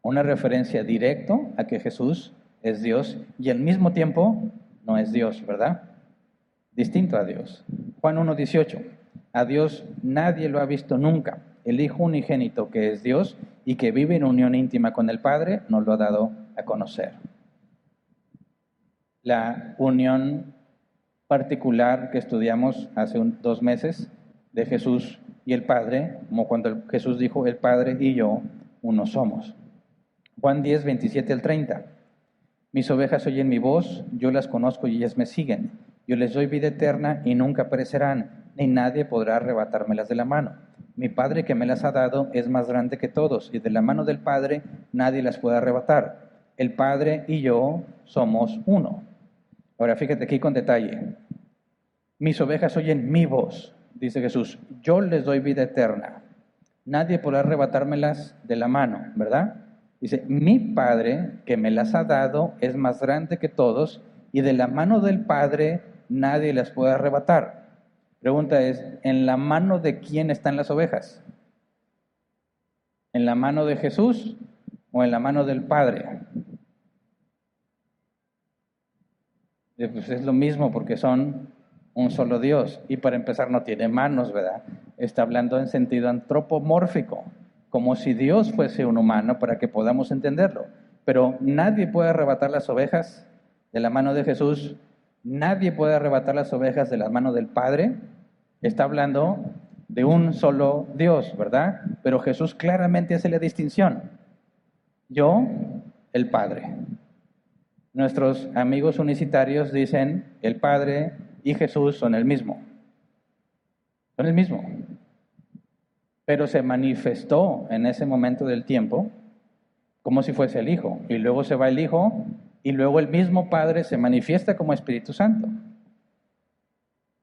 Una referencia directa a que Jesús es Dios y al mismo tiempo no es Dios, ¿verdad? Distinto a Dios. Juan 1:18. A Dios nadie lo ha visto nunca. El Hijo unigénito que es Dios y que vive en unión íntima con el Padre nos lo ha dado a conocer. La unión particular que estudiamos hace 2 meses de Jesús y el Padre, como cuando Jesús dijo, el Padre y yo uno somos. Juan 10:27-30. Mis ovejas oyen mi voz, yo las conozco y ellas me siguen. Yo les doy vida eterna y nunca perecerán, ni nadie podrá arrebatármelas de la mano. Mi Padre que me las ha dado es más grande que todos, y de la mano del Padre nadie las puede arrebatar. El Padre y yo somos uno. Ahora fíjate aquí con detalle. Mis ovejas oyen mi voz, dice Jesús. Yo les doy vida eterna. Nadie podrá arrebatármelas de la mano, ¿verdad? Dice, mi Padre que me las ha dado es más grande que todos, y de la mano del Padre nadie las puede arrebatar. Pregunta es, ¿en la mano de quién están las ovejas? ¿En la mano de Jesús o en la mano del Padre? Pues es lo mismo porque son un solo Dios. Y para empezar no tiene manos, ¿verdad? Está hablando en sentido antropomórfico, como si Dios fuese un humano para que podamos entenderlo. Pero nadie puede arrebatar las ovejas de la mano de Jesús. Nadie puede arrebatar las ovejas de la mano del Padre. Está hablando de un solo Dios, ¿verdad? Pero Jesús claramente hace la distinción. Yo, el Padre. Nuestros amigos unicitarios dicen el Padre y Jesús son el mismo. Son el mismo. Pero se manifestó en ese momento del tiempo como si fuese el Hijo. Y luego se va el Hijo y luego el mismo Padre se manifiesta como Espíritu Santo.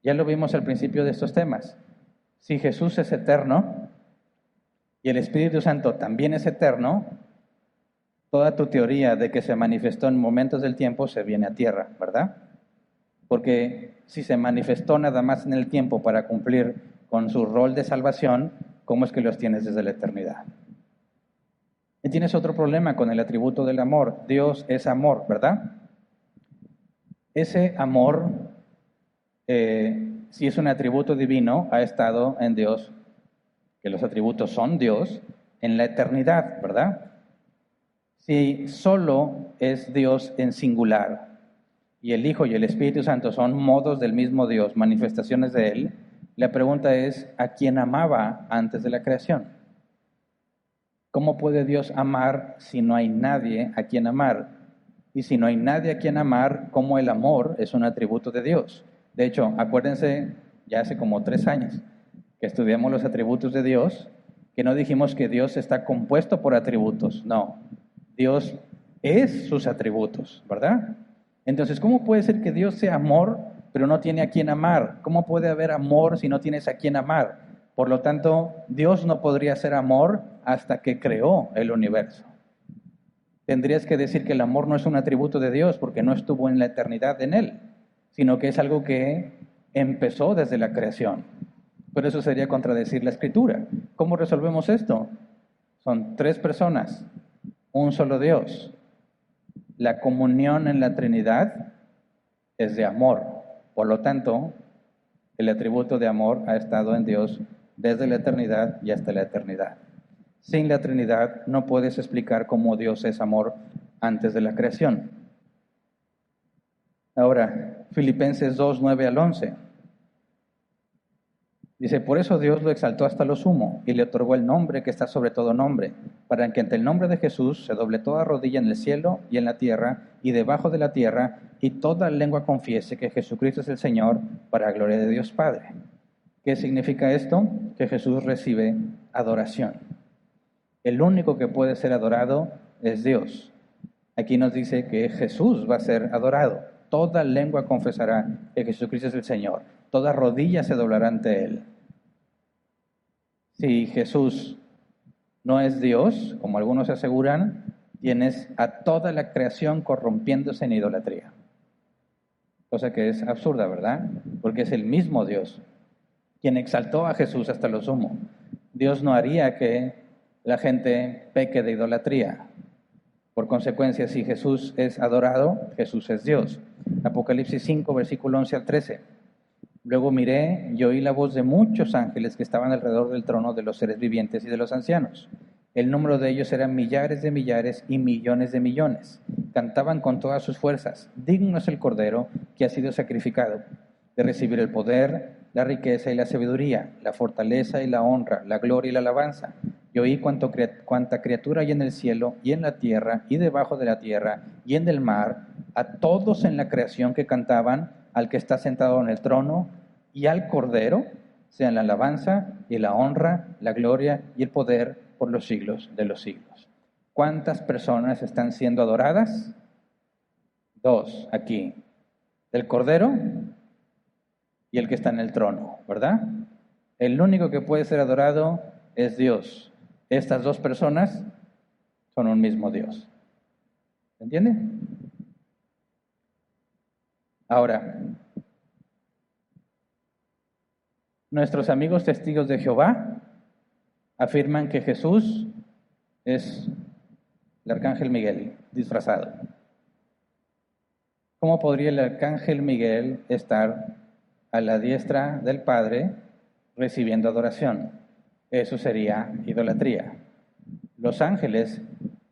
Ya lo vimos al principio de estos temas. Si Jesús es eterno y el Espíritu Santo también es eterno, toda tu teoría de que se manifestó en momentos del tiempo se viene a tierra, ¿verdad? Porque si se manifestó nada más en el tiempo para cumplir con su rol de salvación, ¿cómo es que los tienes desde la eternidad? Y tienes otro problema con el atributo del amor. Dios es amor, ¿verdad? Ese amor, si es un atributo divino, ha estado en Dios, que los atributos son Dios, en la eternidad, ¿verdad? Si solo es Dios en singular y el Hijo y el Espíritu Santo son modos del mismo Dios, manifestaciones de Él, la pregunta es, ¿a quién amaba antes de la creación? ¿Cómo puede Dios amar si no hay nadie a quien amar? Y si no hay nadie a quien amar, ¿cómo el amor es un atributo de Dios? De hecho, acuérdense, ya hace como 3 años que estudiamos los atributos de Dios, que no dijimos que Dios está compuesto por atributos, no. Dios es sus atributos, ¿verdad? Entonces, ¿cómo puede ser que Dios sea amor, pero no tiene a quien amar? ¿Cómo puede haber amor si no tienes a quien amar? Por lo tanto, Dios no podría ser amor hasta que creó el universo. Tendrías que decir que el amor no es un atributo de Dios porque no estuvo en la eternidad en Él, sino que es algo que empezó desde la creación. Pero eso sería contradecir la Escritura. ¿Cómo resolvemos esto? Son 3 personas, un solo Dios. La comunión en la Trinidad es de amor. Por lo tanto, el atributo de amor ha estado en Dios desde la eternidad y hasta la eternidad. Sin la Trinidad no puedes explicar cómo Dios es amor antes de la creación. Ahora, Filipenses 2, 9 al 11. Dice, por eso Dios lo exaltó hasta lo sumo y le otorgó el nombre que está sobre todo nombre, para que ante el nombre de Jesús se doble toda rodilla en el cielo y en la tierra y debajo de la tierra, y toda lengua confiese que Jesucristo es el Señor, para gloria de Dios Padre. ¿Qué significa esto? Que Jesús recibe adoración. El único que puede ser adorado es Dios. Aquí nos dice que Jesús va a ser adorado. Toda lengua confesará que Jesucristo es el Señor. Toda rodilla se doblará ante Él. Si Jesús no es Dios, como algunos aseguran, tienes a toda la creación corrompiéndose en idolatría. Cosa que es absurda, ¿verdad? Porque es el mismo Dios quien exaltó a Jesús hasta lo sumo. Dios no haría que la gente peque de idolatría. Por consecuencia, si Jesús es adorado, Jesús es Dios. Apocalipsis 5, versículo 11 al 13. Luego miré y oí la voz de muchos ángeles que estaban alrededor del trono de los seres vivientes y de los ancianos. El número de ellos eran millares de millares y millones de millones. Cantaban con todas sus fuerzas: digno es el Cordero que ha sido sacrificado, de recibir el poder, la riqueza y la sabiduría, la fortaleza y la honra, la gloria y la alabanza. Y oí cuanta criatura hay en el cielo y en la tierra y debajo de la tierra y en el mar, a todos en la creación que cantaban al que está sentado en el trono y al Cordero, sean la alabanza y la honra, la gloria y el poder por los siglos de los siglos. ¿Cuántas personas están siendo adoradas? Dos aquí. El Cordero y el que está en el trono, ¿verdad? El único que puede ser adorado es Dios. Estas dos personas son un mismo Dios. ¿Se entiende? Ahora, nuestros amigos testigos de Jehová afirman que Jesús es el arcángel Miguel disfrazado. ¿Cómo podría el arcángel Miguel estar a la diestra del Padre recibiendo adoración? Eso sería idolatría. Los ángeles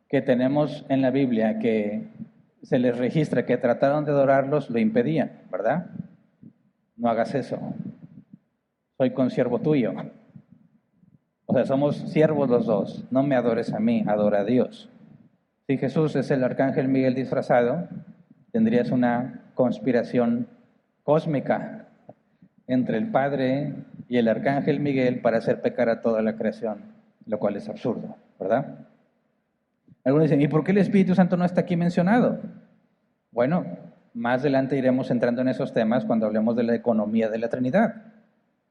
que tenemos en la Biblia, que se les registra que trataron de adorarlos, lo impedían, ¿verdad? No hagas eso. Soy consiervo tuyo. O sea, somos siervos los dos. No me adores a mí, adora a Dios. Si Jesús es el arcángel Miguel disfrazado, tendrías una conspiración cósmica entre el Padre y el arcángel Miguel para hacer pecar a toda la creación, lo cual es absurdo, ¿verdad? Algunos dicen, ¿y por qué el Espíritu Santo no está aquí mencionado? Bueno, más adelante iremos entrando en esos temas cuando hablemos de la economía de la Trinidad.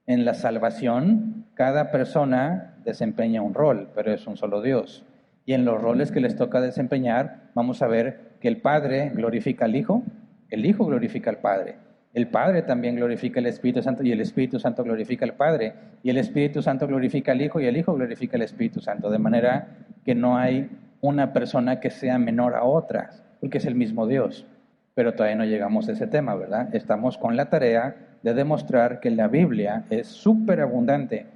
En la salvación, cada persona desempeña un rol, pero es un solo Dios. Y en los roles que les toca desempeñar, vamos a ver que el Padre glorifica al Hijo, el Hijo glorifica al Padre, el Padre también glorifica al Espíritu Santo y el Espíritu Santo glorifica al Padre, y el Espíritu Santo glorifica al Hijo y el Hijo glorifica al Espíritu Santo, de manera que no hay una persona que sea menor a otra, porque es el mismo Dios. Pero todavía no llegamos a ese tema, ¿verdad? Estamos con la tarea de demostrar que la Biblia es súper abundante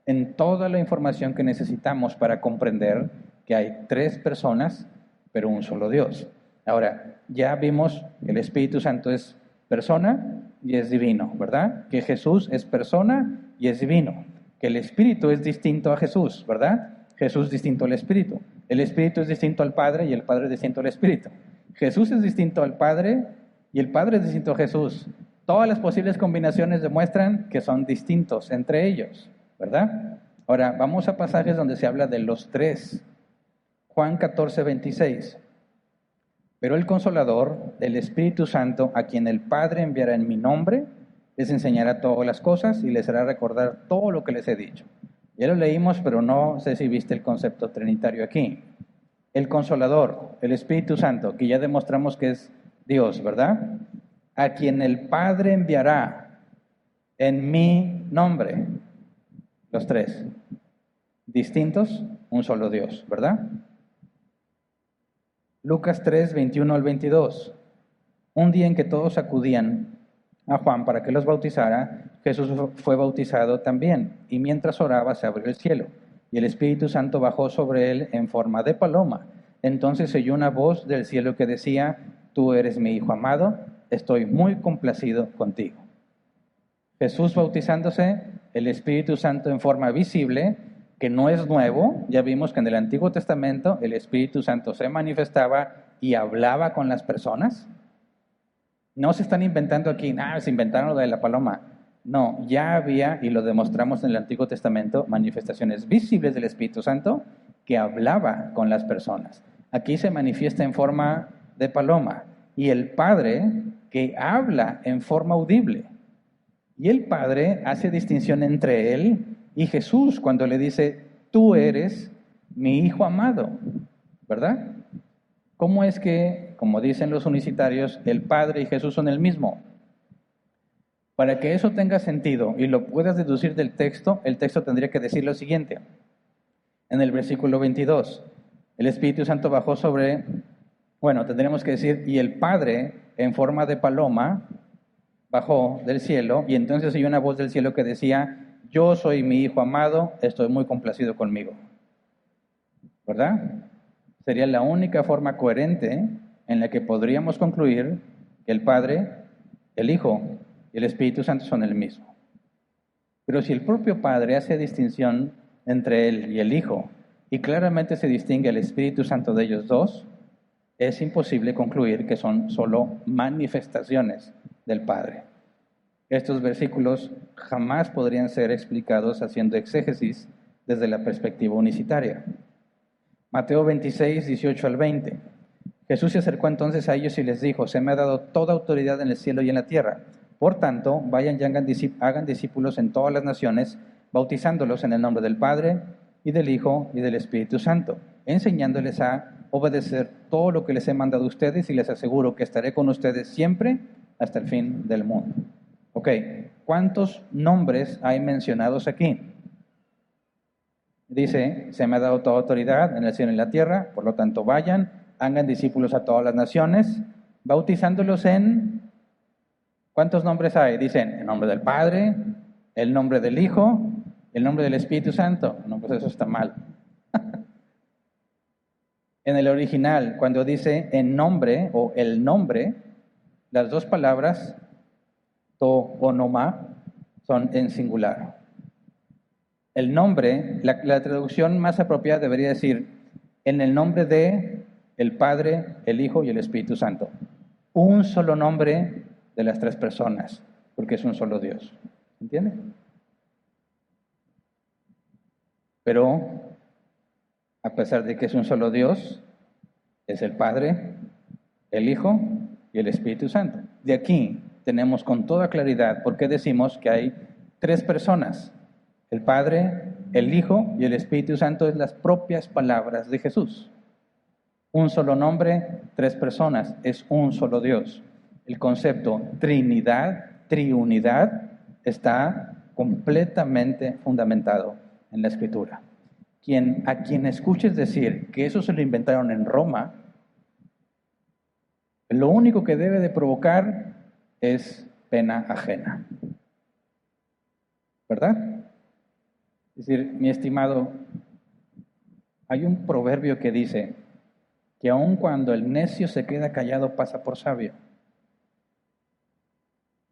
en toda la información que necesitamos para comprender que hay tres personas, pero un solo Dios. Ahora, ya vimos que el Espíritu Santo es persona y es divino, ¿verdad? Que Jesús es persona y es divino. Que el Espíritu es distinto a Jesús, ¿verdad? Jesús es distinto al Espíritu. El Espíritu es distinto al Padre y el Padre es distinto al Espíritu. Jesús es distinto al Padre y el Padre es distinto a Jesús. Todas las posibles combinaciones demuestran que son distintos entre ellos, ¿verdad? Ahora, vamos a pasajes donde se habla de los tres. Juan 14, 26. Pero el Consolador, el Espíritu Santo, a quien el Padre enviará en mi nombre, les enseñará todas las cosas y les hará recordar todo lo que les he dicho. Ya lo leímos, pero no sé si viste el concepto trinitario aquí. El Consolador, el Espíritu Santo, que ya demostramos que es Dios, ¿verdad? A quien el Padre enviará en mi nombre. Los tres. Distintos, un solo Dios, ¿verdad? Lucas 3, 21 al 22. Un día en que todos acudían a Juan para que los bautizara, Jesús fue bautizado también, y mientras oraba se abrió el cielo, y el Espíritu Santo bajó sobre él en forma de paloma. Entonces se oyó una voz del cielo que decía: Tú eres mi Hijo amado, estoy muy complacido contigo. Jesús bautizándose, el Espíritu Santo en forma visible, que no es nuevo. Ya vimos que en el Antiguo Testamento el Espíritu Santo se manifestaba y hablaba con las personas. No se están inventando aquí, se inventaron lo de la paloma. No, ya había, y lo demostramos en el Antiguo Testamento, manifestaciones visibles del Espíritu Santo que hablaba con las personas. Aquí se manifiesta en forma de paloma, y el Padre que habla en forma audible. Y el Padre hace distinción entre él y Jesús cuando le dice: Tú eres mi Hijo amado, ¿verdad? ¿Cómo es que, como dicen los unicitarios, el Padre y Jesús son el mismo? Para que eso tenga sentido y lo puedas deducir del texto, el texto tendría que decir lo siguiente: En el versículo 22, el Espíritu Santo bajó sobre, bueno, tendríamos que decir, y el Padre en forma de paloma bajó del cielo, y entonces oyó una voz del cielo que decía: yo soy mi Hijo amado, estoy muy complacido conmigo. ¿Verdad? Sería la única forma coherente en la que podríamos concluir que el Padre, el Hijo y el Espíritu Santo son el mismo. Pero si el propio Padre hace distinción entre Él y el Hijo, y claramente se distingue el Espíritu Santo de ellos dos, es imposible concluir que son solo manifestaciones del Padre. Estos versículos jamás podrían ser explicados haciendo exégesis desde la perspectiva unicitaria. Mateo 26, 18 al 20. Jesús se acercó entonces a ellos y les dijo: se me ha dado toda autoridad en el cielo y en la tierra. Por tanto, vayan y hagan discípulos en todas las naciones, bautizándolos en el nombre del Padre, y del Hijo, y del Espíritu Santo, enseñándoles a obedecer todo lo que les he mandado a ustedes, y les aseguro que estaré con ustedes siempre hasta el fin del mundo. Ok, ¿cuántos nombres hay mencionados aquí? Dice: se me ha dado toda autoridad en el cielo y en la tierra, por lo tanto vayan, hagan discípulos a todas las naciones, bautizándolos en... ¿Cuántos nombres hay? Dicen el nombre del Padre, el nombre del Hijo, el nombre del Espíritu Santo. No, pues eso está mal. En el original, cuando dice en nombre o el nombre, las dos palabras, to o noma, son en singular. El nombre, la traducción más apropiada debería decir en el nombre de el Padre, el Hijo y el Espíritu Santo. Un solo nombre de las tres personas, porque es un solo Dios. ¿Entiende? Pero, a pesar de que es un solo Dios, es el Padre, el Hijo y el Espíritu Santo. De aquí tenemos con toda claridad por qué decimos que hay tres personas: el Padre, el Hijo y el Espíritu Santo. Es las propias palabras de Jesús. Un solo nombre, tres personas, es un solo Dios. El concepto Trinidad, triunidad, está completamente fundamentado en la Escritura. A quien escuches decir que eso se lo inventaron en Roma, lo único que debe de provocar es pena ajena. ¿Verdad? Es decir, mi estimado, hay un proverbio que dice que aun cuando el necio se queda callado pasa por sabio.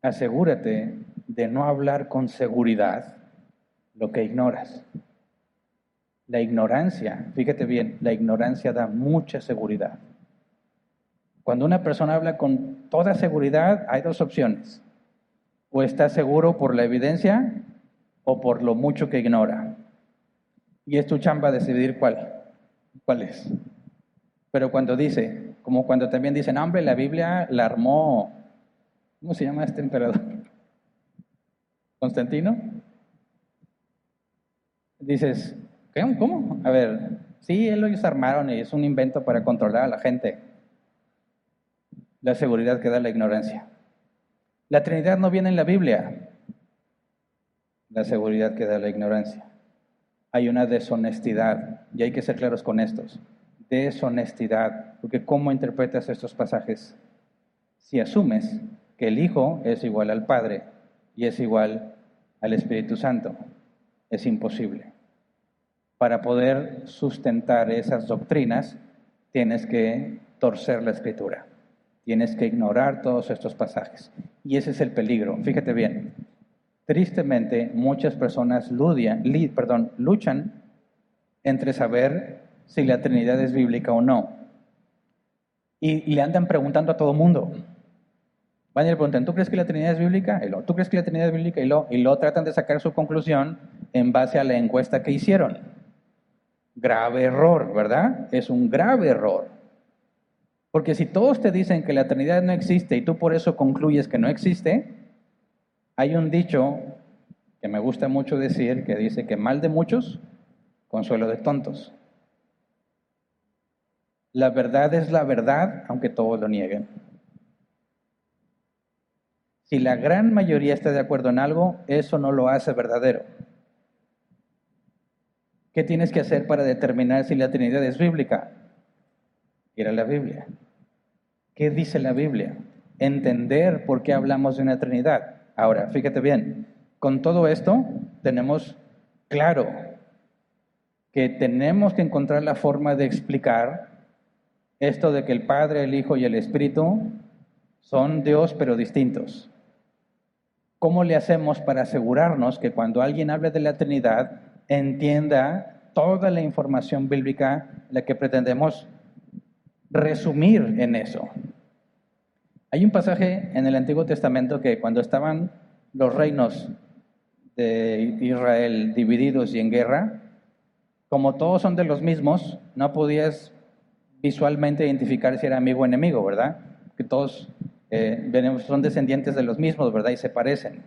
Asegúrate de no hablar con seguridad lo que ignoras. La ignorancia, fíjate bien, la ignorancia da mucha seguridad. Cuando una persona habla con toda seguridad, hay dos opciones: o está seguro por la evidencia o por lo mucho que ignora. Y es tu chamba decidir cuál es. Pero cuando dice, como cuando también dicen, hombre, la Biblia la armó, ¿cómo se llama este emperador? ¿Constantino? Dices, ¿qué? ¿Cómo? A ver, sí, ellos armaron y es un invento para controlar a la gente. La seguridad que da la ignorancia. La Trinidad no viene en la Biblia. La seguridad que da la ignorancia. Hay una deshonestidad, y hay que ser claros con estos. Deshonestidad, porque ¿cómo interpretas estos pasajes? Si asumes que el Hijo es igual al Padre y es igual al Espíritu Santo, es imposible. Para poder sustentar esas doctrinas, tienes que torcer la Escritura. Tienes que ignorar todos estos pasajes. Y ese es el peligro. Fíjate bien. Tristemente, muchas personas luchan entre saber si la Trinidad es bíblica o no. Y le andan preguntando a todo mundo. Van y le preguntan, ¿tú crees que la Trinidad es bíblica? ¿Tú crees que la Trinidad es bíblica? Y lo tratan de sacar su conclusión en base a la encuesta que hicieron. Grave error, ¿verdad? Es un grave error. Porque si todos te dicen que la Trinidad no existe y tú por eso concluyes que no existe, hay un dicho que me gusta mucho decir que dice que mal de muchos, consuelo de tontos. La verdad es la verdad, aunque todos lo nieguen. Si la gran mayoría está de acuerdo en algo, eso no lo hace verdadero. ¿Qué tienes que hacer para determinar si la Trinidad es bíblica? Ir a la Biblia. ¿Qué dice la Biblia? Entender por qué hablamos de una Trinidad. Ahora, fíjate bien, con todo esto tenemos claro que tenemos que encontrar la forma de explicar esto de que el Padre, el Hijo y el Espíritu son Dios pero distintos. ¿Cómo le hacemos para asegurarnos que cuando alguien hable de la Trinidad entienda toda la información bíblica la que pretendemos resumir en eso? Hay un pasaje en el Antiguo Testamento que cuando estaban los reinos de Israel divididos y en guerra, como todos son de los mismos, no podías visualmente identificar si era amigo o enemigo, ¿verdad? Que todos son descendientes de los mismos, ¿verdad? Y se parecen.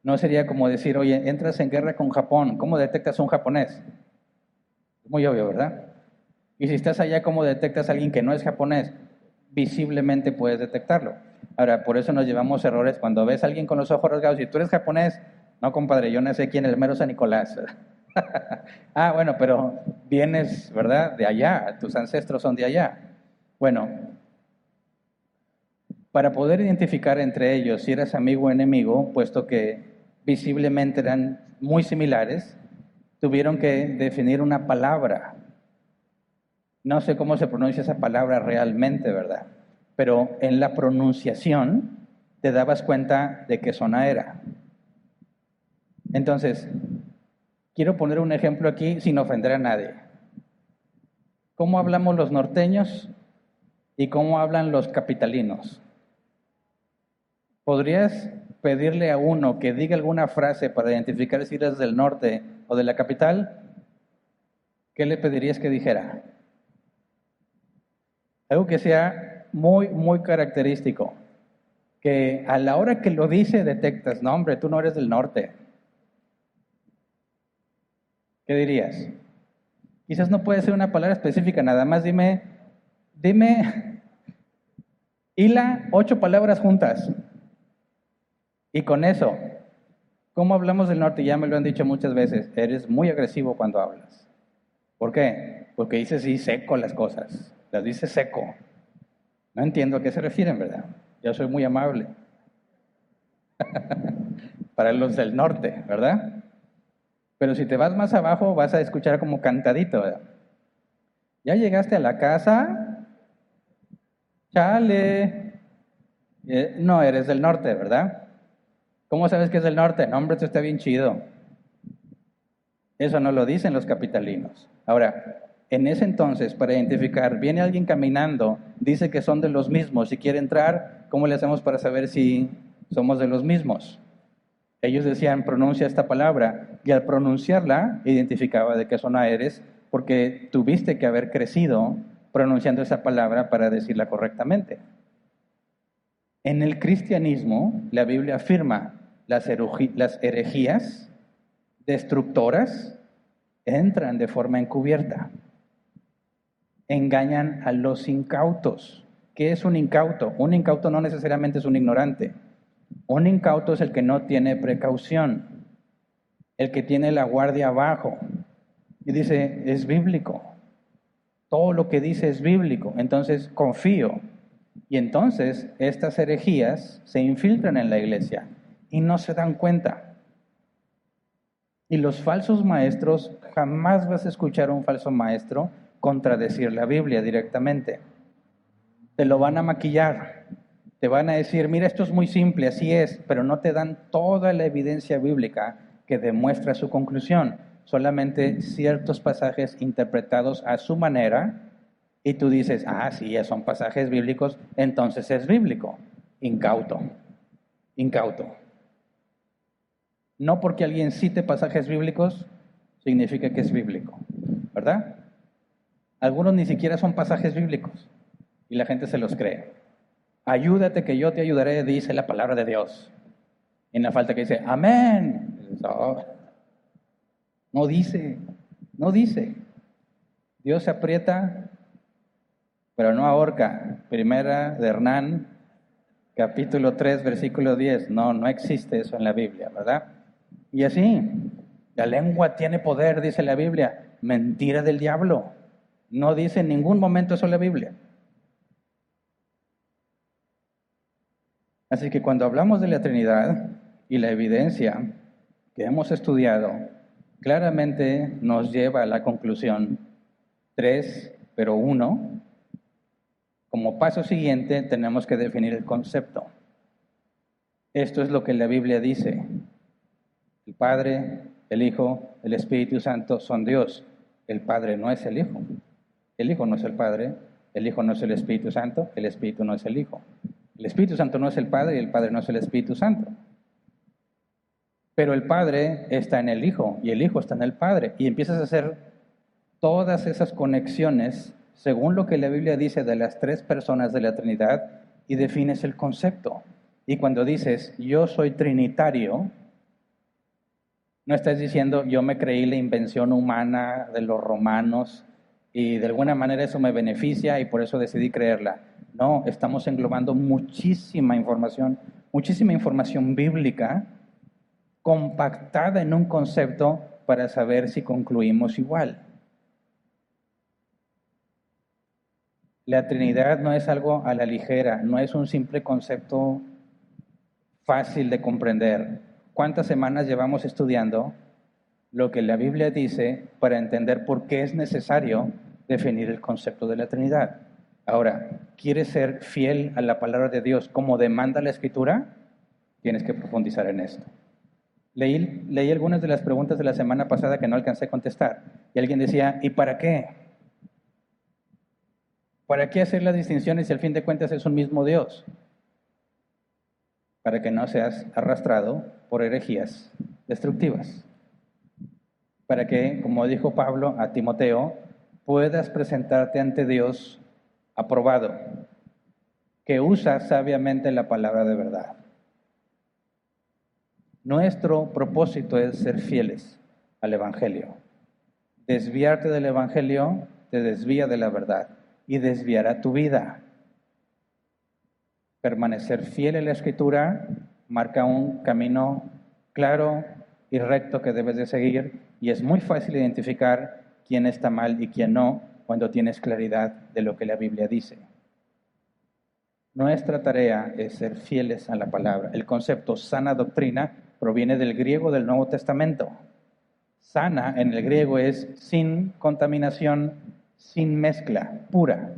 No sería como decir, oye, entras en guerra con Japón, ¿cómo detectas a un japonés? Es muy obvio, ¿verdad? Y si estás allá, ¿cómo detectas a alguien que no es japonés? Visiblemente puedes detectarlo. Ahora, por eso nos llevamos errores cuando ves a alguien con los ojos rasgados y tú eres japonés. No, compadre, yo nací aquí en el mero San Nicolás. Ah, bueno, pero vienes, ¿verdad? De allá, tus ancestros son de allá. Bueno, para poder identificar entre ellos si eras amigo o enemigo, puesto que visiblemente eran muy similares, tuvieron que definir una palabra. No sé cómo se pronuncia esa palabra realmente, ¿verdad? Pero en la pronunciación te dabas cuenta de qué zona era. Entonces, quiero poner un ejemplo aquí sin ofender a nadie. ¿Cómo hablamos los norteños y cómo hablan los capitalinos? ¿Podrías pedirle a uno que diga alguna frase para identificar si eres del norte o de la capital? ¿Qué le pedirías que dijera? Algo que sea muy, muy característico. Que a la hora que lo dice detectas, no hombre, tú no eres del norte. ¿Qué dirías? Quizás no puede ser una palabra específica, nada más dime, hila 8 palabras juntas. Y con eso, ¿cómo hablamos del norte? Ya me lo han dicho muchas veces, eres muy agresivo cuando hablas. ¿Por qué? Porque dices sí seco las cosas, las dices seco. No entiendo a qué se refieren, ¿verdad? Yo soy muy amable. Para los del norte, ¿verdad? Pero si te vas más abajo vas a escuchar como cantadito, ¿verdad? ¿Ya llegaste a la casa? Chale. No eres del norte, ¿verdad? ¿Cómo sabes que es del norte? No, hombre, esto está bien chido. Eso no lo dicen los capitalinos. Ahora, en ese entonces, para identificar, viene alguien caminando, dice que son de los mismos y quiere entrar, ¿cómo le hacemos para saber si somos de los mismos? Ellos decían, pronuncia esta palabra, y al pronunciarla, identificaba de qué zona eres, porque tuviste que haber crecido pronunciando esa palabra para decirla correctamente. En el cristianismo, la Biblia afirma las herejías destructoras entran de forma encubierta. Engañan a los incautos. ¿Qué es un incauto? Un incauto no necesariamente es un ignorante. Un incauto es el que no tiene precaución, el que tiene la guardia abajo. Y dice, es bíblico. Todo lo que dice es bíblico. Entonces confío. Y entonces estas herejías se infiltran en la iglesia y no se dan cuenta. Y los falsos maestros, jamás vas a escuchar a un falso maestro contradecir la Biblia directamente. Te lo van a maquillar, te van a decir, mira, esto es muy simple, así es, pero no te dan toda la evidencia bíblica que demuestra su conclusión, solamente ciertos pasajes interpretados a su manera, y tú dices, ah, sí, ya son pasajes bíblicos, entonces es bíblico. Incauto, incauto. No porque alguien cite pasajes bíblicos, significa que es bíblico, ¿verdad? Algunos ni siquiera son pasajes bíblicos y la gente se los cree. Ayúdate que yo te ayudaré, dice la palabra de Dios. Y en la falta que dice, amén. Oh, no dice, no dice. Dios se aprieta, pero no ahorca. Primera de Hernán, capítulo 3, versículo 10. No, no existe eso en la Biblia, ¿verdad? Y así La lengua tiene poder, dice la Biblia. Mentira del diablo. No dice en ningún momento eso la Biblia. Así que cuando hablamos de la Trinidad y la evidencia que hemos estudiado, claramente nos lleva a la conclusión 3, pero 1. Como paso siguiente tenemos que definir el concepto. Esto es lo que la Biblia dice. El Padre, el Hijo, el Espíritu Santo son Dios. El Padre no es el Hijo. El Hijo no es el Padre. El Hijo no es el Espíritu Santo. El Espíritu no es el Hijo. El Espíritu Santo no es el Padre y el Padre no es el Espíritu Santo. Pero el Padre está en el Hijo y el Hijo está en el Padre. Y empiezas a hacer todas esas conexiones según lo que la Biblia dice de las 3 personas de la Trinidad y defines el concepto. Y cuando dices, yo soy trinitario, no estás diciendo, yo me creí la invención humana de los romanos y de alguna manera eso me beneficia y por eso decidí creerla. No, estamos englobando muchísima información bíblica compactada en un concepto para saber si concluimos igual. La Trinidad no es algo a la ligera, no es un simple concepto fácil de comprender. ¿Cuántas semanas llevamos estudiando lo que la Biblia dice para entender por qué es necesario definir el concepto de la Trinidad? Ahora, ¿quieres ser fiel a la palabra de Dios como demanda la Escritura? Tienes que profundizar en esto. Leí algunas de las preguntas de la semana pasada que no alcancé a contestar. Y alguien decía, ¿y para qué? ¿Para qué hacer las distinciones si al fin de cuentas es un mismo Dios? Para que no seas arrastrado por herejías destructivas. Para que, como dijo Pablo a Timoteo, puedas presentarte ante Dios aprobado, que usa sabiamente la palabra de verdad. Nuestro propósito es ser fieles al Evangelio. Desviarte del Evangelio te desvía de la verdad y desviará tu vida. Permanecer fiel a la Escritura marca un camino claro y recto que debes de seguir y es muy fácil identificar quién está mal y quién no cuando tienes claridad de lo que la Biblia dice. Nuestra tarea es ser fieles a la palabra. El concepto sana doctrina proviene del griego del Nuevo Testamento. Sana en el griego es sin contaminación, sin mezcla, pura.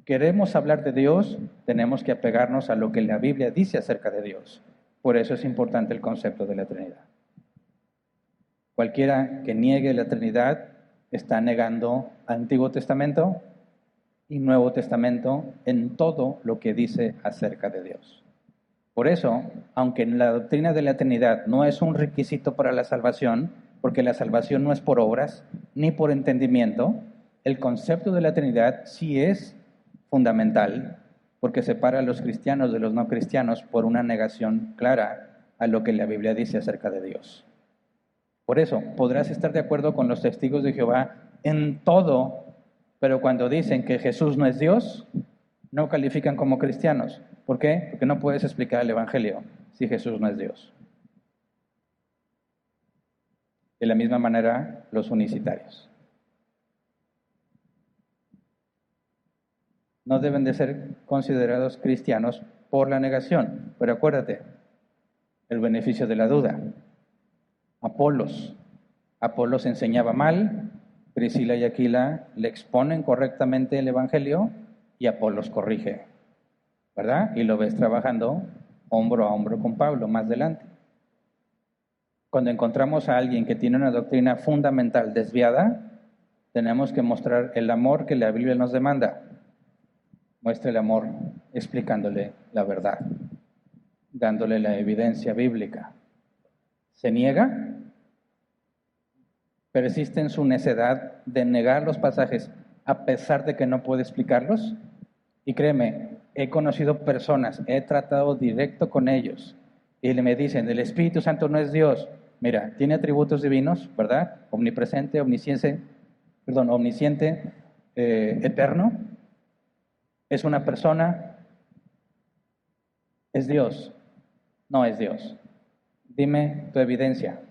Queremos hablar de Dios, tenemos que apegarnos a lo que la Biblia dice acerca de Dios. Por eso es importante el concepto de la Trinidad. Cualquiera que niegue la Trinidad está negando Antiguo Testamento y Nuevo Testamento en todo lo que dice acerca de Dios. Por eso, aunque la doctrina de la Trinidad no es un requisito para la salvación, porque la salvación no es por obras ni por entendimiento, el concepto de la Trinidad sí es fundamental, porque separa a los cristianos de los no cristianos por una negación clara a lo que la Biblia dice acerca de Dios. Por eso, podrás estar de acuerdo con los testigos de Jehová en todo, pero cuando dicen que Jesús no es Dios, no califican como cristianos. ¿Por qué? Porque no puedes explicar el Evangelio si Jesús no es Dios. De la misma manera, los unicitarios. No deben de ser considerados cristianos por la negación. Pero acuérdate, el beneficio de la duda. Apolos enseñaba mal, Priscila y Aquila le exponen correctamente el Evangelio y Apolos corrige, ¿verdad? Y lo ves trabajando hombro a hombro con Pablo más adelante. Cuando encontramos a alguien que tiene una doctrina fundamental desviada, tenemos que mostrar el amor que la Biblia nos demanda. Muestra el amor explicándole la verdad, dándole la evidencia bíblica. ¿Se niega? ¿Persiste en su necedad de negar los pasajes a pesar de que no puede explicarlos? Y créeme, he conocido personas, he tratado directo con ellos y me dicen, el Espíritu Santo no es Dios. Mira, tiene atributos divinos, ¿verdad? Omnipresente, omnisciente, eterno. Es una persona. ¿Es Dios? No es Dios. Dime tu evidencia.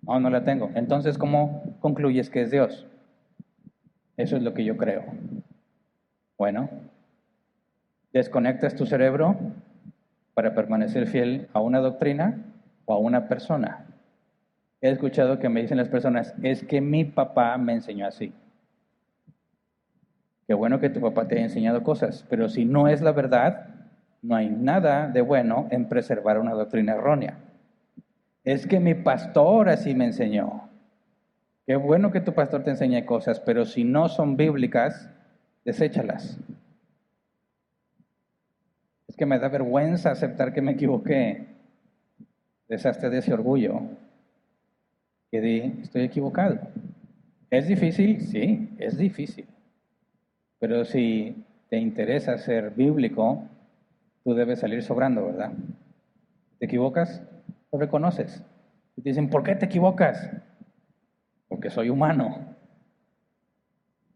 No, no la tengo. Entonces, ¿cómo concluyes que es Dios? Eso es lo que yo creo. Bueno, desconectas tu cerebro para permanecer fiel a una doctrina o a una persona. He escuchado que me dicen las personas, es que mi papá me enseñó así. Qué bueno que tu papá te haya enseñado cosas, pero si no es la verdad, no hay nada de bueno en preservar una doctrina errónea. Es que mi pastor así me enseñó. Qué bueno que tu pastor te enseñe cosas, pero si no son bíblicas, deséchalas. Es que me da vergüenza aceptar que me equivoqué. Deshazte de ese orgullo. Que di, estoy equivocado. ¿Es difícil? Sí, es difícil. Pero si te interesa ser bíblico, tú debes salir sobrando, ¿verdad? ¿Te equivocas? Lo reconoces. Y te dicen, ¿por qué te equivocas? Porque soy humano.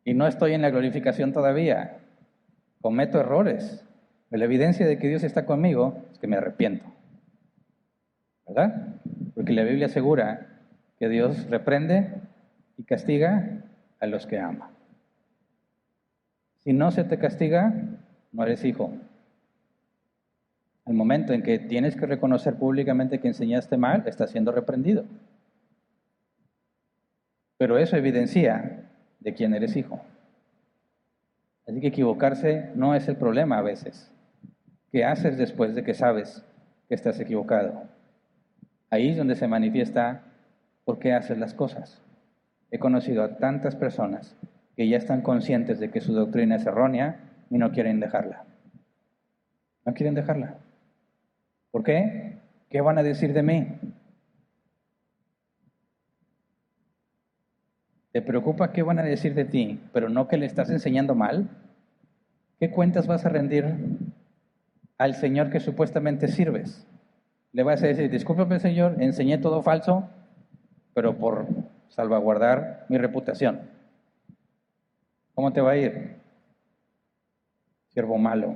Y no estoy en la glorificación todavía. Cometo errores. La evidencia de que Dios está conmigo es que me arrepiento. ¿Verdad? Porque la Biblia asegura que Dios reprende y castiga a los que ama. Si no se te castiga, no eres hijo. Al momento en que tienes que reconocer públicamente que enseñaste mal, estás siendo reprendido. Pero eso evidencia de quién eres hijo. Así que equivocarse no es el problema a veces. ¿Qué haces después de que sabes que estás equivocado? Ahí es donde se manifiesta por qué haces las cosas. He conocido a tantas personas que ya están conscientes de que su doctrina es errónea y no quieren dejarla. No quieren dejarla. ¿Por qué? ¿Qué van a decir de mí? ¿Te preocupa qué van a decir de ti, pero no que le estás enseñando mal? ¿Qué cuentas vas a rendir al Señor que supuestamente sirves? Le vas a decir, discúlpeme Señor, enseñé todo falso, pero por salvaguardar mi reputación. ¿Cómo te va a ir? Siervo malo.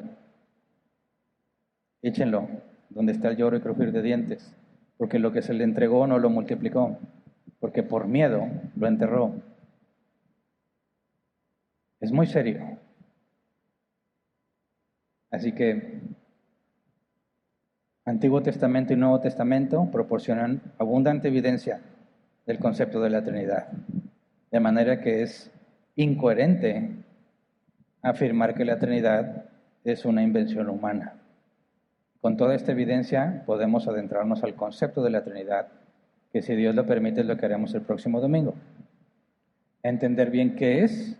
Échenlo, donde está el lloro y crujir de dientes, porque lo que se le entregó no lo multiplicó, porque por miedo lo enterró. Es muy serio. Así que Antiguo Testamento y Nuevo Testamento proporcionan abundante evidencia del concepto de la Trinidad, de manera que es incoherente afirmar que la Trinidad es una invención humana. Con toda esta evidencia podemos adentrarnos al concepto de la Trinidad, que si Dios lo permite es lo que haremos el próximo domingo. Entender bien qué es,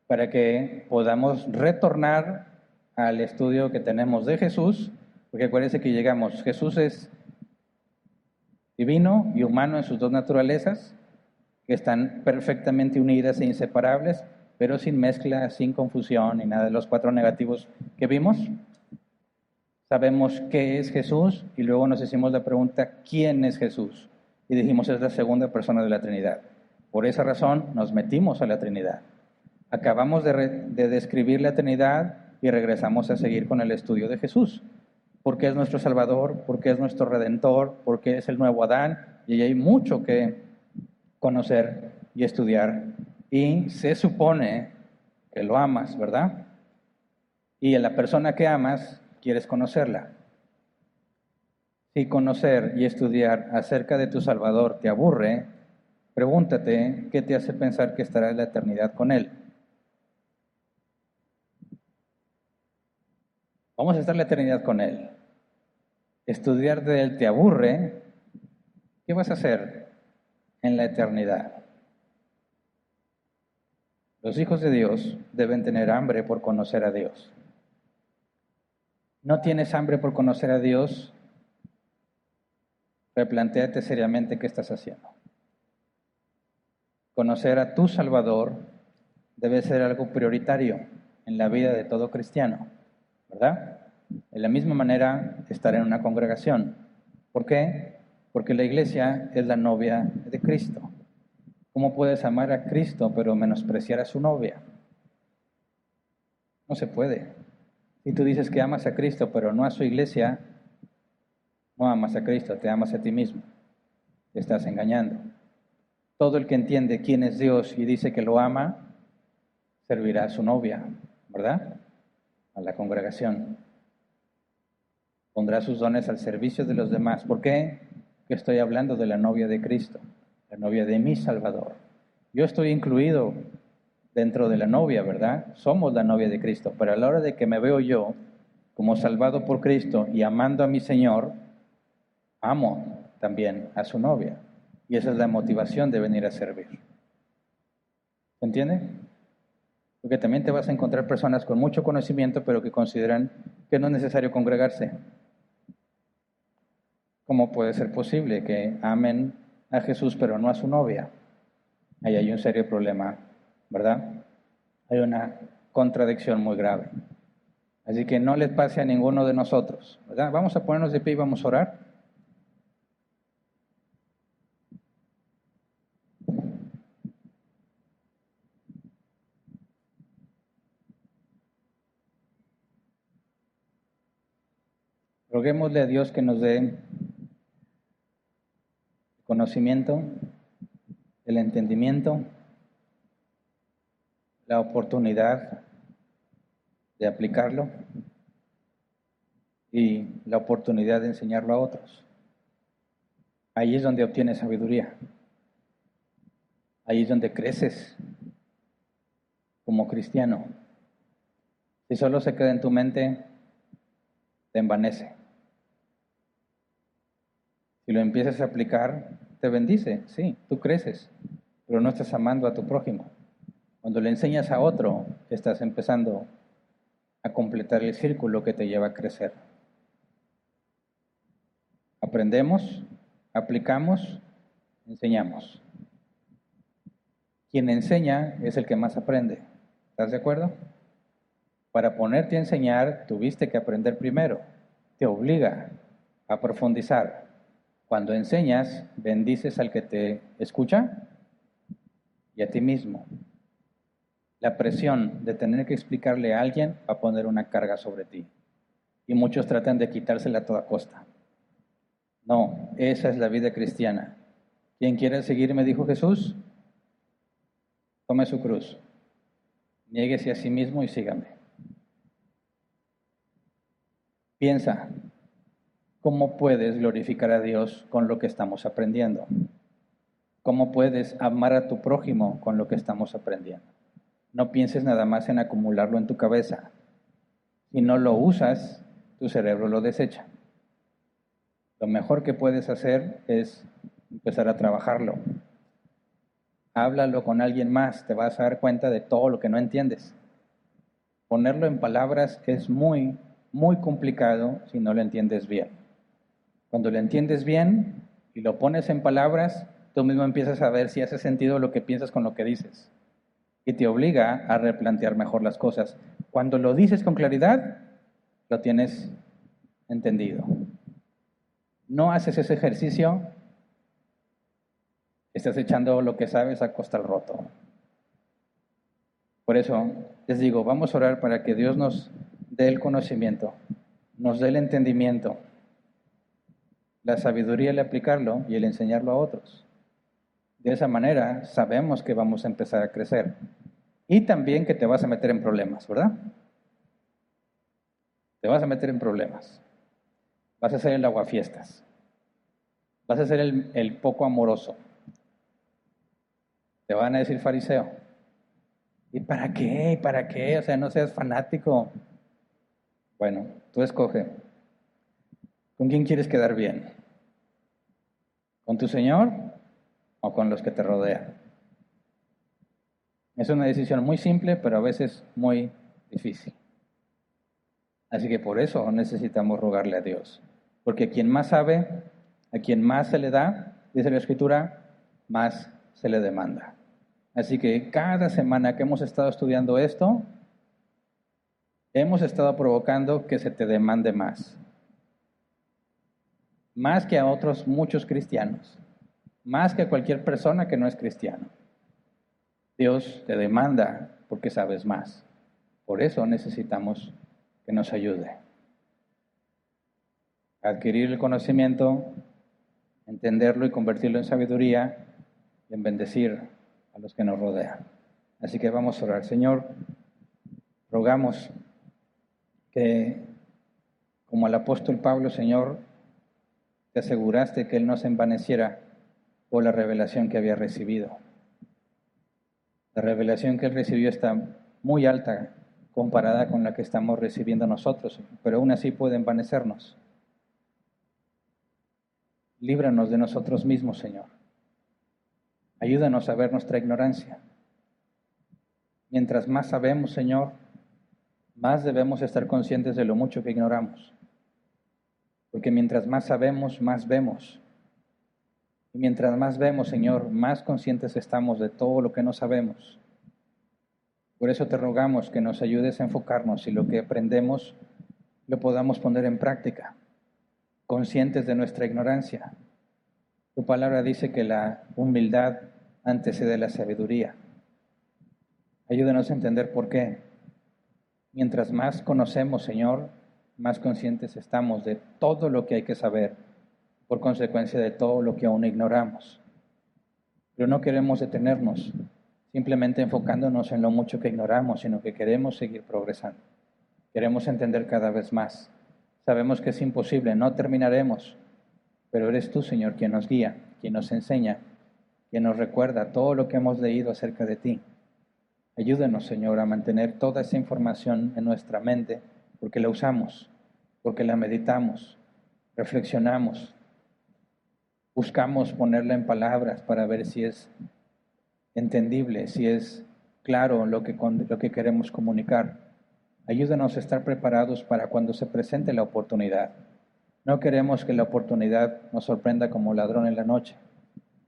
para que podamos retornar al estudio que tenemos de Jesús, porque acuérdense que llegamos, Jesús es divino y humano en sus dos naturalezas, que están perfectamente unidas e inseparables, pero sin mezcla, sin confusión y nada de los cuatro negativos que vimos. Sabemos qué es Jesús y luego nos hicimos la pregunta, ¿quién es Jesús? Y dijimos, es la segunda persona de la Trinidad. Por esa razón nos metimos a la Trinidad. Acabamos de describir la Trinidad y regresamos a seguir con el estudio de Jesús. Porque es nuestro Salvador, porque es nuestro Redentor, porque es el nuevo Adán, y hay mucho que conocer y estudiar. Y se supone que lo amas, ¿verdad? Y a la persona que amas, quieres conocerla. Si conocer y estudiar acerca de tu Salvador te aburre, pregúntate qué te hace pensar que estarás en la eternidad con Él. Vamos a estar en la eternidad con Él. Estudiar de Él te aburre, ¿qué vas a hacer en la eternidad? Los hijos de Dios deben tener hambre por conocer a Dios. ¿No tienes hambre por conocer a Dios? Replantéate seriamente qué estás haciendo. Conocer a tu Salvador debe ser algo prioritario en la vida de todo cristiano, ¿verdad? De la misma manera, estar en una congregación. ¿Por qué? Porque la iglesia es la novia de Cristo. ¿Cómo puedes amar a Cristo pero menospreciar a su novia? No se puede. Si tú dices que amas a Cristo pero no a su iglesia, no amas a Cristo, te amas a ti mismo. Te estás engañando. Todo el que entiende quién es Dios y dice que lo ama, servirá a su novia, ¿verdad? A la congregación. Pondrá sus dones al servicio de los demás. ¿Por qué? Que estoy hablando de la novia de Cristo, la novia de mi Salvador. Yo estoy incluido dentro de la novia, ¿verdad? Somos la novia de Cristo, pero a la hora de que me veo yo como salvado por Cristo y amando a mi Señor, amo también a su novia. Y esa es la motivación de venir a servir. ¿Se entiende? Porque también te vas a encontrar personas con mucho conocimiento, pero que consideran que no es necesario congregarse. ¿Cómo puede ser posible que amen a Jesús pero no a su novia? Ahí hay un serio problema, ¿verdad? Hay una contradicción muy grave. Así que no les pase a ninguno de nosotros, ¿verdad? Vamos a ponernos de pie y vamos a orar. Roguémosle a Dios que nos dé conocimiento, el entendimiento, la oportunidad de aplicarlo y la oportunidad de enseñarlo a otros. Ahí es donde obtienes sabiduría. Ahí es donde creces como cristiano. Si solo se queda en tu mente, te envanece. Si lo empiezas a aplicar, te bendice. Sí, tú creces, pero no estás amando a tu prójimo. Cuando le enseñas a otro, estás empezando a completar el círculo que te lleva a crecer. Aprendemos, aplicamos, enseñamos. Quien enseña es el que más aprende. ¿Estás de acuerdo? Para ponerte a enseñar, tuviste que aprender primero. Te obliga a profundizar. Cuando enseñas, bendices al que te escucha y a ti mismo. La presión de tener que explicarle a alguien va a poner una carga sobre ti. Y muchos tratan de quitársela a toda costa. No, esa es la vida cristiana. ¿Quién quiere seguirme? Dijo Jesús. Tome su cruz. Niéguese a sí mismo y sígame. Piensa, ¿cómo puedes glorificar a Dios con lo que estamos aprendiendo? ¿Cómo puedes amar a tu prójimo con lo que estamos aprendiendo? No pienses nada más en acumularlo en tu cabeza. Si no lo usas, tu cerebro lo desecha. Lo mejor que puedes hacer es empezar a trabajarlo. Háblalo con alguien más, te vas a dar cuenta de todo lo que no entiendes. Ponerlo en palabras es muy, muy complicado si no lo entiendes bien. Cuando lo entiendes bien y lo pones en palabras, tú mismo empiezas a ver si hace sentido lo que piensas con lo que dices. Y te obliga a replantear mejor las cosas. Cuando lo dices con claridad, lo tienes entendido. No haces ese ejercicio, estás echando lo que sabes a costal roto. Por eso les digo, vamos a orar para que Dios nos dé el conocimiento, nos dé el entendimiento, la sabiduría el aplicarlo y el enseñarlo a otros. De esa manera sabemos que vamos a empezar a crecer. Y también que te vas a meter en problemas, ¿verdad? Te vas a meter en problemas. Vas a ser el aguafiestas. Vas a ser el poco amoroso. Te van a decir fariseo. ¿Y para qué? ¿Y para qué? O sea, no seas fanático. Bueno, tú escoge. ¿Con quién quieres quedar bien? ¿Con tu Señor o con los que te rodean? Es una decisión muy simple, pero a veces muy difícil. Así que por eso necesitamos rogarle a Dios. Porque a quien más sabe, a quien más se le da, dice la Escritura, más se le demanda. Así que cada semana que hemos estado estudiando esto, hemos estado provocando que se te demande más. Más que a otros muchos cristianos. Más que a cualquier persona que no es cristiano. Dios te demanda porque sabes más. Por eso necesitamos que nos ayude. Adquirir el conocimiento, entenderlo y convertirlo en sabiduría y en bendecir a los que nos rodean. Así que vamos a orar. Señor, rogamos que, como el apóstol Pablo, Señor, te aseguraste que él no se envaneciera por la revelación que había recibido. La revelación que él recibió está muy alta comparada con la que estamos recibiendo nosotros, pero aún así puede envanecernos. Líbranos de nosotros mismos, Señor. Ayúdanos a ver nuestra ignorancia. Mientras más sabemos, Señor, más debemos estar conscientes de lo mucho que ignoramos. Porque mientras más sabemos, más vemos. Y mientras más vemos, Señor, más conscientes estamos de todo lo que no sabemos. Por eso te rogamos que nos ayudes a enfocarnos y lo que aprendemos lo podamos poner en práctica, conscientes de nuestra ignorancia. Tu palabra dice que la humildad antecede la sabiduría. Ayúdanos a entender por qué. Mientras más conocemos, Señor, más conscientes estamos de todo lo que hay que saber, por consecuencia de todo lo que aún ignoramos. Pero no queremos detenernos, simplemente enfocándonos en lo mucho que ignoramos, sino que queremos seguir progresando. Queremos entender cada vez más. Sabemos que es imposible, no terminaremos, pero eres tú, Señor, quien nos guía, quien nos enseña, quien nos recuerda todo lo que hemos leído acerca de ti. Ayúdanos, Señor, a mantener toda esa información en nuestra mente, porque la usamos, porque la meditamos, reflexionamos, buscamos ponerla en palabras para ver si es entendible, si es claro lo que queremos comunicar. Ayúdanos a estar preparados para cuando se presente la oportunidad. No queremos que la oportunidad nos sorprenda como ladrón en la noche.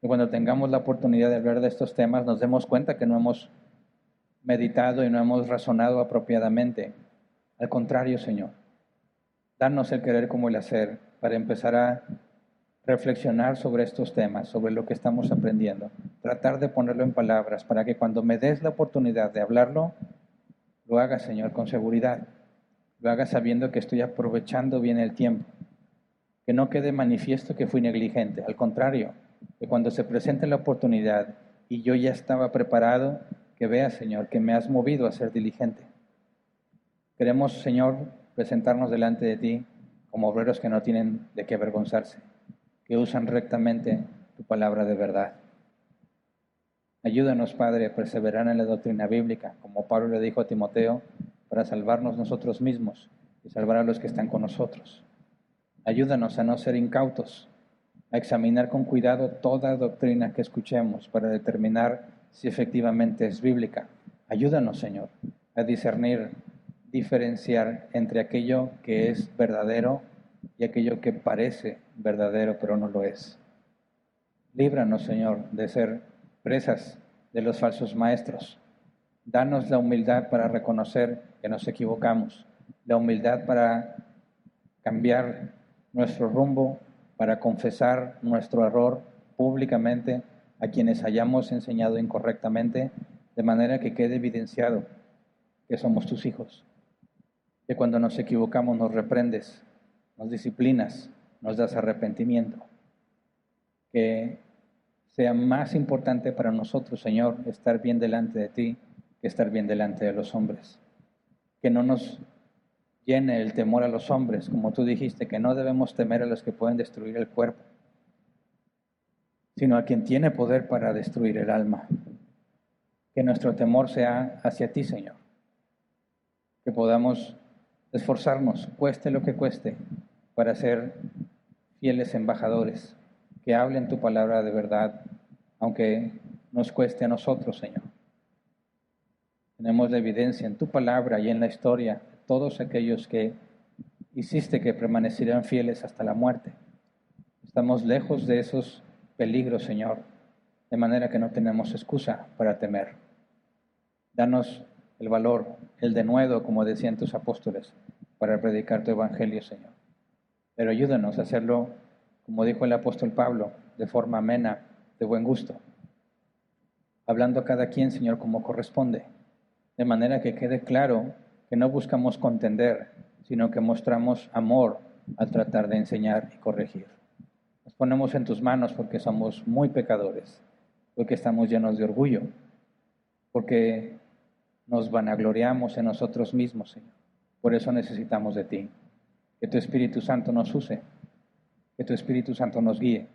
Y cuando tengamos la oportunidad de hablar de estos temas, nos demos cuenta que no hemos meditado y no hemos razonado apropiadamente. Al contrario, Señor, danos el querer como el hacer para empezar a reflexionar sobre estos temas, sobre lo que estamos aprendiendo, tratar de ponerlo en palabras para que cuando me des la oportunidad de hablarlo, lo haga, Señor, con seguridad, lo haga sabiendo que estoy aprovechando bien el tiempo, que no quede manifiesto que fui negligente, al contrario, que cuando se presente la oportunidad y yo ya estaba preparado, que vea, Señor, que me has movido a ser diligente. Queremos, Señor, presentarnos delante de ti como obreros que no tienen de qué avergonzarse, que usan rectamente tu palabra de verdad. Ayúdanos, Padre, a perseverar en la doctrina bíblica, como Pablo le dijo a Timoteo, para salvarnos nosotros mismos y salvar a los que están con nosotros. Ayúdanos a no ser incautos, a examinar con cuidado toda doctrina que escuchemos para determinar si efectivamente es bíblica. Ayúdanos, Señor, a discernir, diferenciar entre aquello que es verdadero y aquello que parece verdadero pero no lo es. Líbranos, Señor, de ser presas de los falsos maestros. Danos la humildad para reconocer que nos equivocamos, la humildad para cambiar nuestro rumbo, para confesar nuestro error públicamente a quienes hayamos enseñado incorrectamente, de manera que quede evidenciado que somos tus hijos. Que cuando nos equivocamos nos reprendes, nos disciplinas, nos das arrepentimiento. Que sea más importante para nosotros, Señor, estar bien delante de ti que estar bien delante de los hombres. Que no nos llene el temor a los hombres, como tú dijiste, que no debemos temer a los que pueden destruir el cuerpo, sino a quien tiene poder para destruir el alma. Que nuestro temor sea hacia ti, Señor. Que podamos esforzarnos, cueste lo que cueste, para ser fieles embajadores, que hablen tu palabra de verdad, aunque nos cueste a nosotros, Señor. Tenemos la evidencia en tu palabra y en la historia de todos aquellos que hiciste que permanecieran fieles hasta la muerte. Estamos lejos de esos peligros, Señor, de manera que no tenemos excusa para temer. Danos el valor, el denuedo, como decían tus apóstoles, para predicar tu evangelio, Señor. Pero ayúdanos a hacerlo, como dijo el apóstol Pablo, de forma amena, de buen gusto, hablando a cada quien, Señor, como corresponde, de manera que quede claro que no buscamos contender, sino que mostramos amor al tratar de enseñar y corregir. Nos ponemos en tus manos porque somos muy pecadores, porque estamos llenos de orgullo, porque nos vanagloriamos en nosotros mismos, Señor. Por eso necesitamos de ti. Que tu Espíritu Santo nos use, que tu Espíritu Santo nos guíe,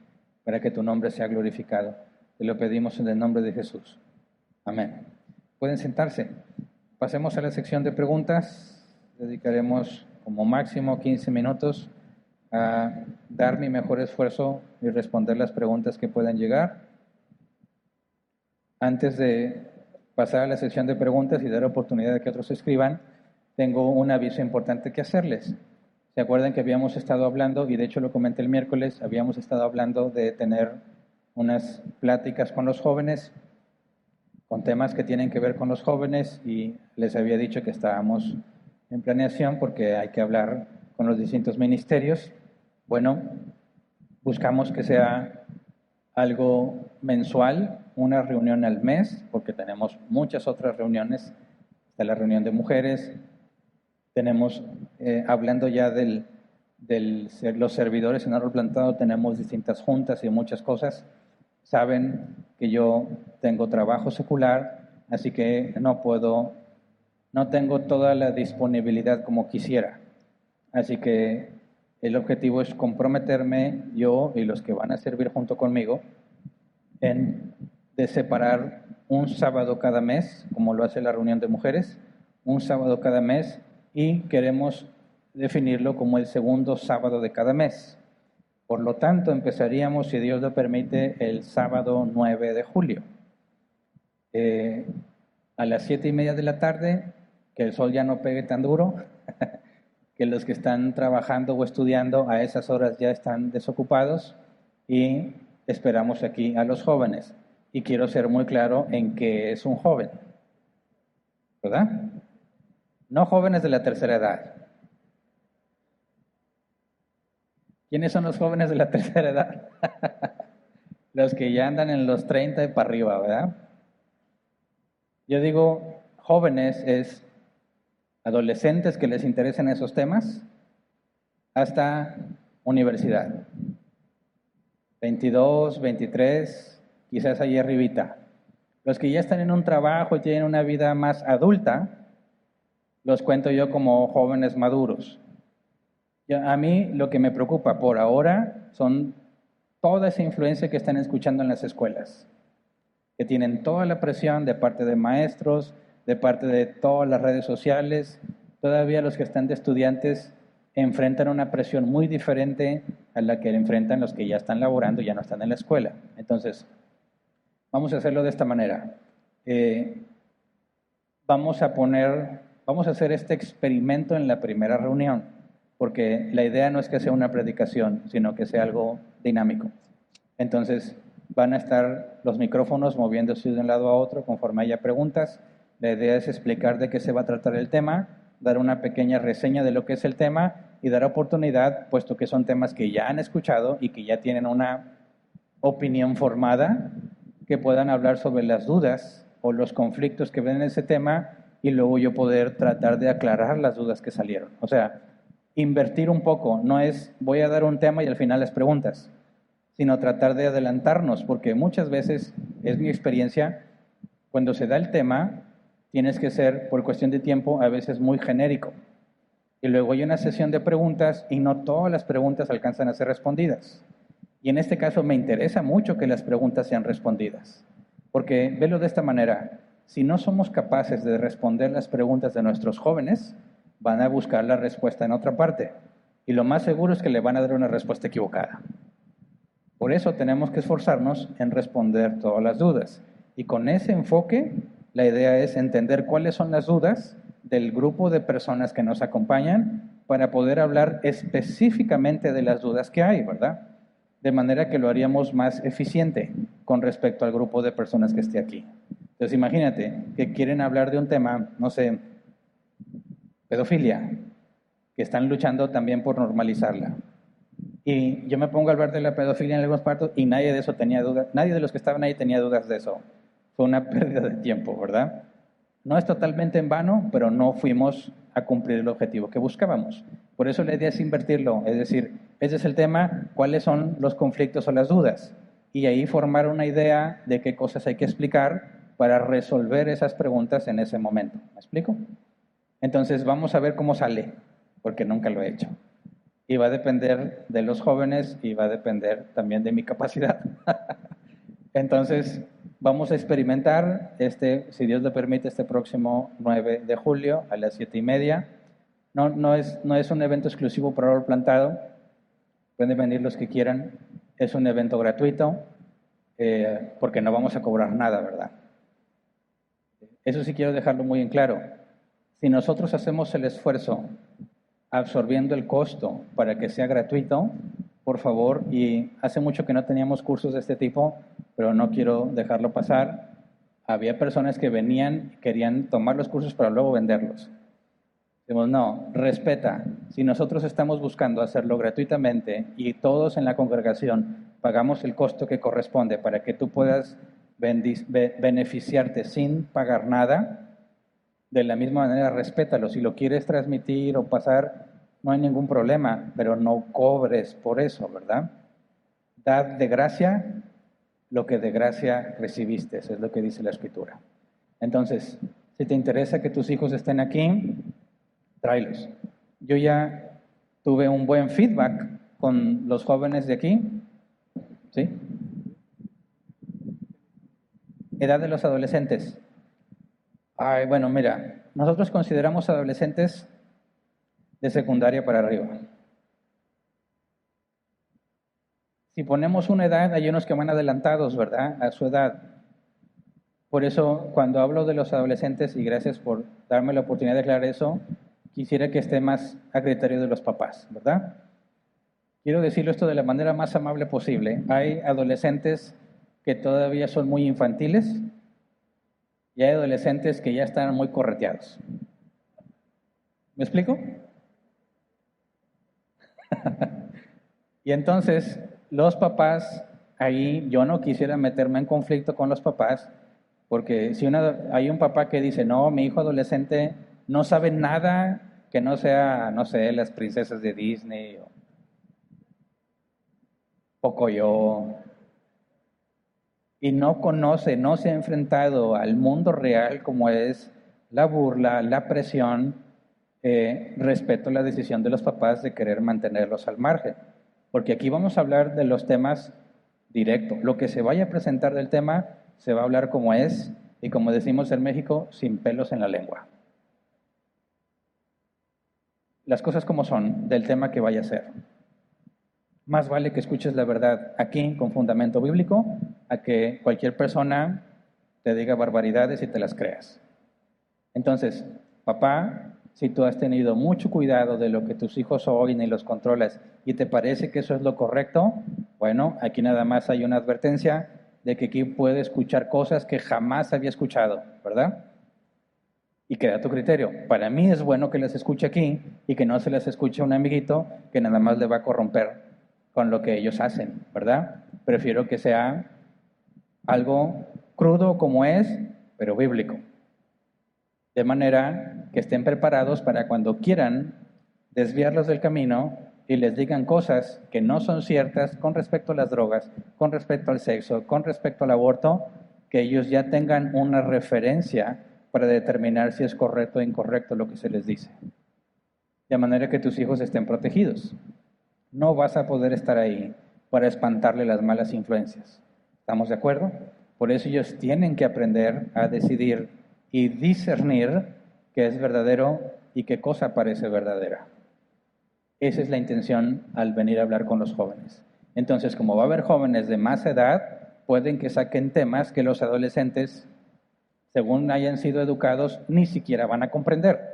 para que tu nombre sea glorificado. Te lo pedimos en el nombre de Jesús. Amén. Pueden sentarse. Pasemos a la sección de preguntas. Dedicaremos como máximo 15 minutos a dar mi mejor esfuerzo y responder las preguntas que puedan llegar. Antes de pasar a la sección de preguntas y dar oportunidad de que otros escriban, tengo un aviso importante que hacerles. ¿Se acuerdan que habíamos estado hablando, y de hecho lo comenté el miércoles, habíamos estado hablando de tener unas pláticas con los jóvenes, con temas que tienen que ver con los jóvenes, y les había dicho que estábamos en planeación porque hay que hablar con los distintos ministerios? Bueno, buscamos que sea algo mensual, una reunión al mes, porque tenemos muchas otras reuniones. Está la reunión de mujeres, tenemos, hablando ya de los servidores en árbol plantado, tenemos distintas juntas y muchas cosas. Saben que yo tengo trabajo secular, así que no tengo toda la disponibilidad como quisiera. Así que el objetivo es comprometerme yo y los que van a servir junto conmigo de separar un sábado cada mes, como lo hace la reunión de mujeres, un sábado cada mes, y queremos definirlo como el segundo sábado de cada mes. Por lo tanto, empezaríamos, si Dios lo permite, el sábado 9 de julio. A las 7:30 de la tarde, que el sol ya no pegue tan duro, que los que están trabajando o estudiando a esas horas ya están desocupados, y esperamos aquí a los jóvenes. Y quiero ser muy claro en que es un joven, ¿verdad? No jóvenes de la tercera edad. ¿Quiénes son los jóvenes de la tercera edad? Los que ya andan en los 30 y para arriba, ¿verdad? Yo digo, jóvenes es adolescentes que les interesen esos temas hasta universidad. 22, 23, quizás allí arribita. Los que ya están en un trabajo y tienen una vida más adulta, los cuento yo como jóvenes maduros. A mí lo que me preocupa por ahora son toda esa influencia que están escuchando en las escuelas, que tienen toda la presión de parte de maestros, de parte de todas las redes sociales. Todavía los que están de estudiantes enfrentan una presión muy diferente a la que enfrentan los que ya están laborando y ya no están en la escuela. Entonces, vamos a hacerlo de esta manera. Vamos a hacer este experimento en la primera reunión, porque la idea no es que sea una predicación, sino que sea algo dinámico. Entonces, van a estar los micrófonos moviéndose de un lado a otro conforme haya preguntas. La idea es explicar de qué se va a tratar el tema, dar una pequeña reseña de lo que es el tema y dar oportunidad, puesto que son temas que ya han escuchado y que ya tienen una opinión formada, que puedan hablar sobre las dudas o los conflictos que ven en ese tema, y luego yo poder tratar de aclarar las dudas que salieron. O sea, invertir un poco, no es voy a dar un tema y al final las preguntas, sino tratar de adelantarnos, porque muchas veces, es mi experiencia, cuando se da el tema, tienes que ser, por cuestión de tiempo, a veces muy genérico. Y luego hay una sesión de preguntas y no todas las preguntas alcanzan a ser respondidas. Y en este caso me interesa mucho que las preguntas sean respondidas, porque velo de esta manera: si no somos capaces de responder las preguntas de nuestros jóvenes, van a buscar la respuesta en otra parte, y lo más seguro es que le van a dar una respuesta equivocada. Por eso tenemos que esforzarnos en responder todas las dudas, y con ese enfoque la idea es entender cuáles son las dudas del grupo de personas que nos acompañan para poder hablar específicamente de las dudas que hay, ¿verdad? De manera que lo haríamos más eficiente con respecto al grupo de personas que esté aquí. Entonces imagínate que quieren hablar de un tema, no sé, pedofilia, que están luchando también por normalizarla. Y yo me pongo a hablar de la pedofilia en algunos partos y nadie de eso tenía dudas, nadie de los que estaban ahí tenía dudas de eso. Fue una pérdida de tiempo, ¿verdad? No es totalmente en vano, pero no fuimos a cumplir el objetivo que buscábamos. Por eso la idea es invertirlo, es decir, ese es el tema, cuáles son los conflictos o las dudas. y ahí formar una idea de qué cosas hay que explicar para resolver esas preguntas en ese momento. ¿Me explico? Entonces vamos a ver cómo sale, porque nunca lo he hecho. Y va a depender de los jóvenes y va a depender también de mi capacidad. Entonces vamos a experimentar, si Dios lo permite, este próximo 9 de julio a las 7:30. No es un evento exclusivo para Árbol Plantado. Pueden venir los que quieran. Es un evento gratuito, porque no vamos a cobrar nada, ¿verdad? Eso sí quiero dejarlo muy en claro. Si nosotros hacemos el esfuerzo absorbiendo el costo para que sea gratuito, por favor, y hace mucho que no teníamos cursos de este tipo, pero no quiero dejarlo pasar. Había personas que venían y querían tomar los cursos para luego venderlos. Decimos, no, respeta. Si nosotros estamos buscando hacerlo gratuitamente y todos en la congregación pagamos el costo que corresponde para que tú puedas beneficiarte sin pagar nada, de la misma manera respétalo. Si lo quieres transmitir o pasar, no hay ningún problema, pero no cobres por eso, ¿verdad? Dad de gracia lo que de gracia recibiste, eso es lo que dice la Escritura. Entonces, si te interesa que tus hijos estén aquí, tráelos. Yo ya tuve un buen feedback con los jóvenes de aquí, ¿sí? Edad de los adolescentes. Ay, bueno, mira, nosotros consideramos adolescentes de secundaria para arriba. Si ponemos una edad, hay unos que van adelantados, ¿verdad?, a su edad. Por eso, cuando hablo de los adolescentes, y gracias por darme la oportunidad de aclarar eso, quisiera que esté más a criterio de los papás, ¿verdad? Quiero decirlo esto de la manera más amable posible. Hay adolescentes que todavía son muy infantiles y hay adolescentes que ya están muy correteados. ¿Me explico? Y entonces, los papás, ahí yo no quisiera meterme en conflicto con los papás, porque si hay un papá que dice, no, mi hijo adolescente no sabe nada que no sea, no sé, las princesas de Disney o Pocoyo, y no conoce, no se ha enfrentado al mundo real como es la burla, la presión, respeto a la decisión de los papás de querer mantenerlos al margen. Porque aquí vamos a hablar de los temas directos. Lo que se vaya a presentar del tema se va a hablar como es y como decimos en México, sin pelos en la lengua. Las cosas como son del tema que vaya a ser. Más vale que escuches la verdad aquí con fundamento bíblico a que cualquier persona te diga barbaridades y te las creas. Entonces, papá, si tú has tenido mucho cuidado de lo que tus hijos oyen y los controlas y te parece que eso es lo correcto, bueno, aquí nada más hay una advertencia de que aquí puede escuchar cosas que jamás había escuchado, ¿verdad? Y queda a tu criterio. Para mí es bueno que las escuche aquí y que no se las escuche a un amiguito que nada más le va a corromper con lo que ellos hacen, ¿verdad? Prefiero que sea algo crudo como es, pero bíblico. De manera que estén preparados para cuando quieran desviarlos del camino y les digan cosas que no son ciertas con respecto a las drogas, con respecto al sexo, con respecto al aborto, que ellos ya tengan una referencia para determinar si es correcto o incorrecto lo que se les dice. De manera que tus hijos estén protegidos. No vas a poder estar ahí para espantarle las malas influencias. ¿Estamos de acuerdo? Por eso ellos tienen que aprender a decidir y discernir qué es verdadero y qué cosa parece verdadera. Esa es la intención al venir a hablar con los jóvenes. Entonces, como va a haber jóvenes de más edad, pueden que saquen temas que los adolescentes, según hayan sido educados, ni siquiera van a comprender.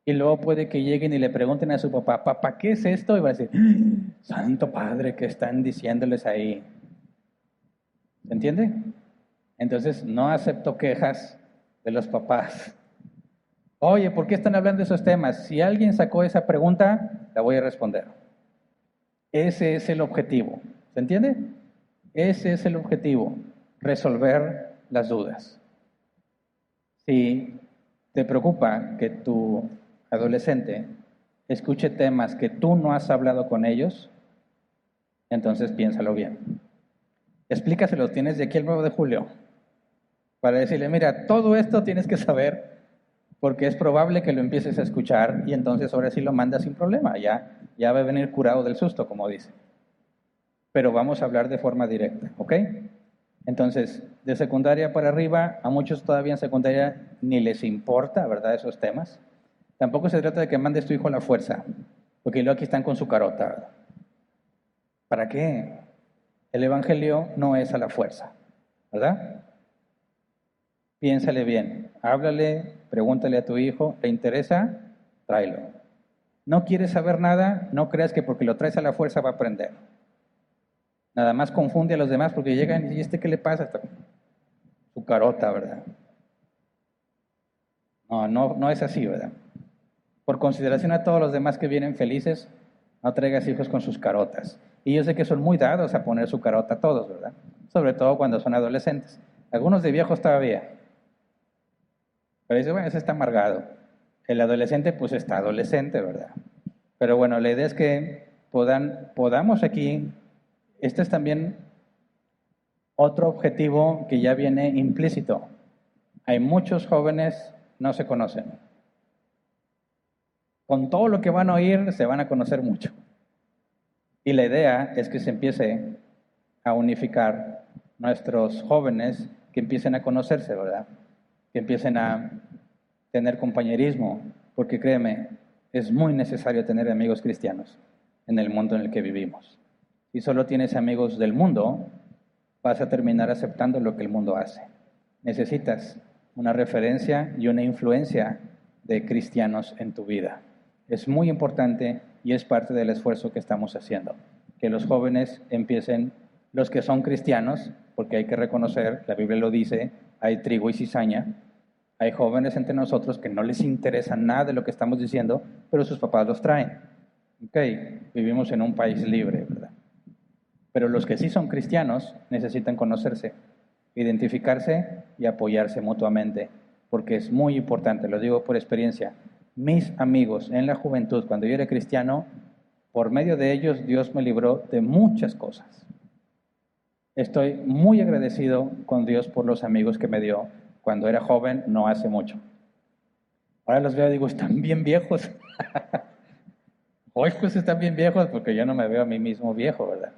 Y luego puede que lleguen y le pregunten a su papá, papá, ¿qué es esto? Y va a decir, santo padre, ¿qué están diciéndoles ahí? ¿Se entiende? Entonces, no acepto quejas de los papás. Oye, ¿por qué están hablando de esos temas? Si alguien sacó esa pregunta, la voy a responder. Ese es el objetivo. ¿Se entiende? Ese es el objetivo, resolver las dudas. Si te preocupa que tu adolescente escuche temas que tú no has hablado con ellos, entonces piénsalo bien. explícaselo, tienes de aquí el 9 de julio, para decirle, mira, todo esto tienes que saber, porque es probable que lo empieces a escuchar y entonces ahora sí lo mandas sin problema, ya va a venir curado del susto, como dice. Pero vamos a hablar de forma directa, ¿ok? Entonces, de secundaria para arriba, a muchos todavía en secundaria ni les importa, ¿verdad?, esos temas. Tampoco se trata de que mandes tu hijo a la fuerza, porque luego aquí están con su carota, ¿verdad? ¿Para qué? El evangelio no es a la fuerza, ¿verdad? Piénsale bien, háblale, pregúntale a tu hijo, ¿te interesa? Tráelo. ¿No quieres saber nada? No creas que porque lo traes a la fuerza va a aprender. Nada más confunde a los demás porque llegan y ¿este qué le pasa? Su carota, ¿verdad? No es así, ¿verdad? Por consideración a todos los demás que vienen felices, no traigas hijos con sus carotas. Y yo sé que son muy dados a poner su carota a todos, ¿verdad? Sobre todo cuando son adolescentes. Algunos de viejos todavía. Pero dice, bueno, ese está amargado. El adolescente, pues está adolescente, ¿verdad? Pero bueno, la idea es que podamos aquí, este es también otro objetivo que ya viene implícito. Hay muchos jóvenes no se conocen. Con todo lo que van a oír, se van a conocer mucho. Y la idea es que se empiece a unificar nuestros jóvenes, que empiecen a conocerse, ¿verdad? Que empiecen a tener compañerismo, porque créeme, es muy necesario tener amigos cristianos en el mundo en el que vivimos. Si solo tienes amigos del mundo, vas a terminar aceptando lo que el mundo hace. Necesitas una referencia y una influencia de cristianos en tu vida. Es muy importante y es parte del esfuerzo que estamos haciendo. Que los jóvenes empiecen, los que son cristianos, porque hay que reconocer, la Biblia lo dice, hay trigo y cizaña. Hay jóvenes entre nosotros que no les interesa nada de lo que estamos diciendo, pero sus papás los traen. Ok, vivimos en un país libre, ¿verdad? Pero los que sí son cristianos necesitan conocerse, identificarse y apoyarse mutuamente, porque es muy importante, lo digo por experiencia. Mis amigos en la juventud, cuando yo era cristiano, por medio de ellos Dios me libró de muchas cosas. Estoy muy agradecido con Dios por los amigos que me dio cuando era joven, no hace mucho. Ahora los veo y digo, están bien viejos. Hoy pues están bien viejos porque yo no me veo a mí mismo viejo, ¿verdad?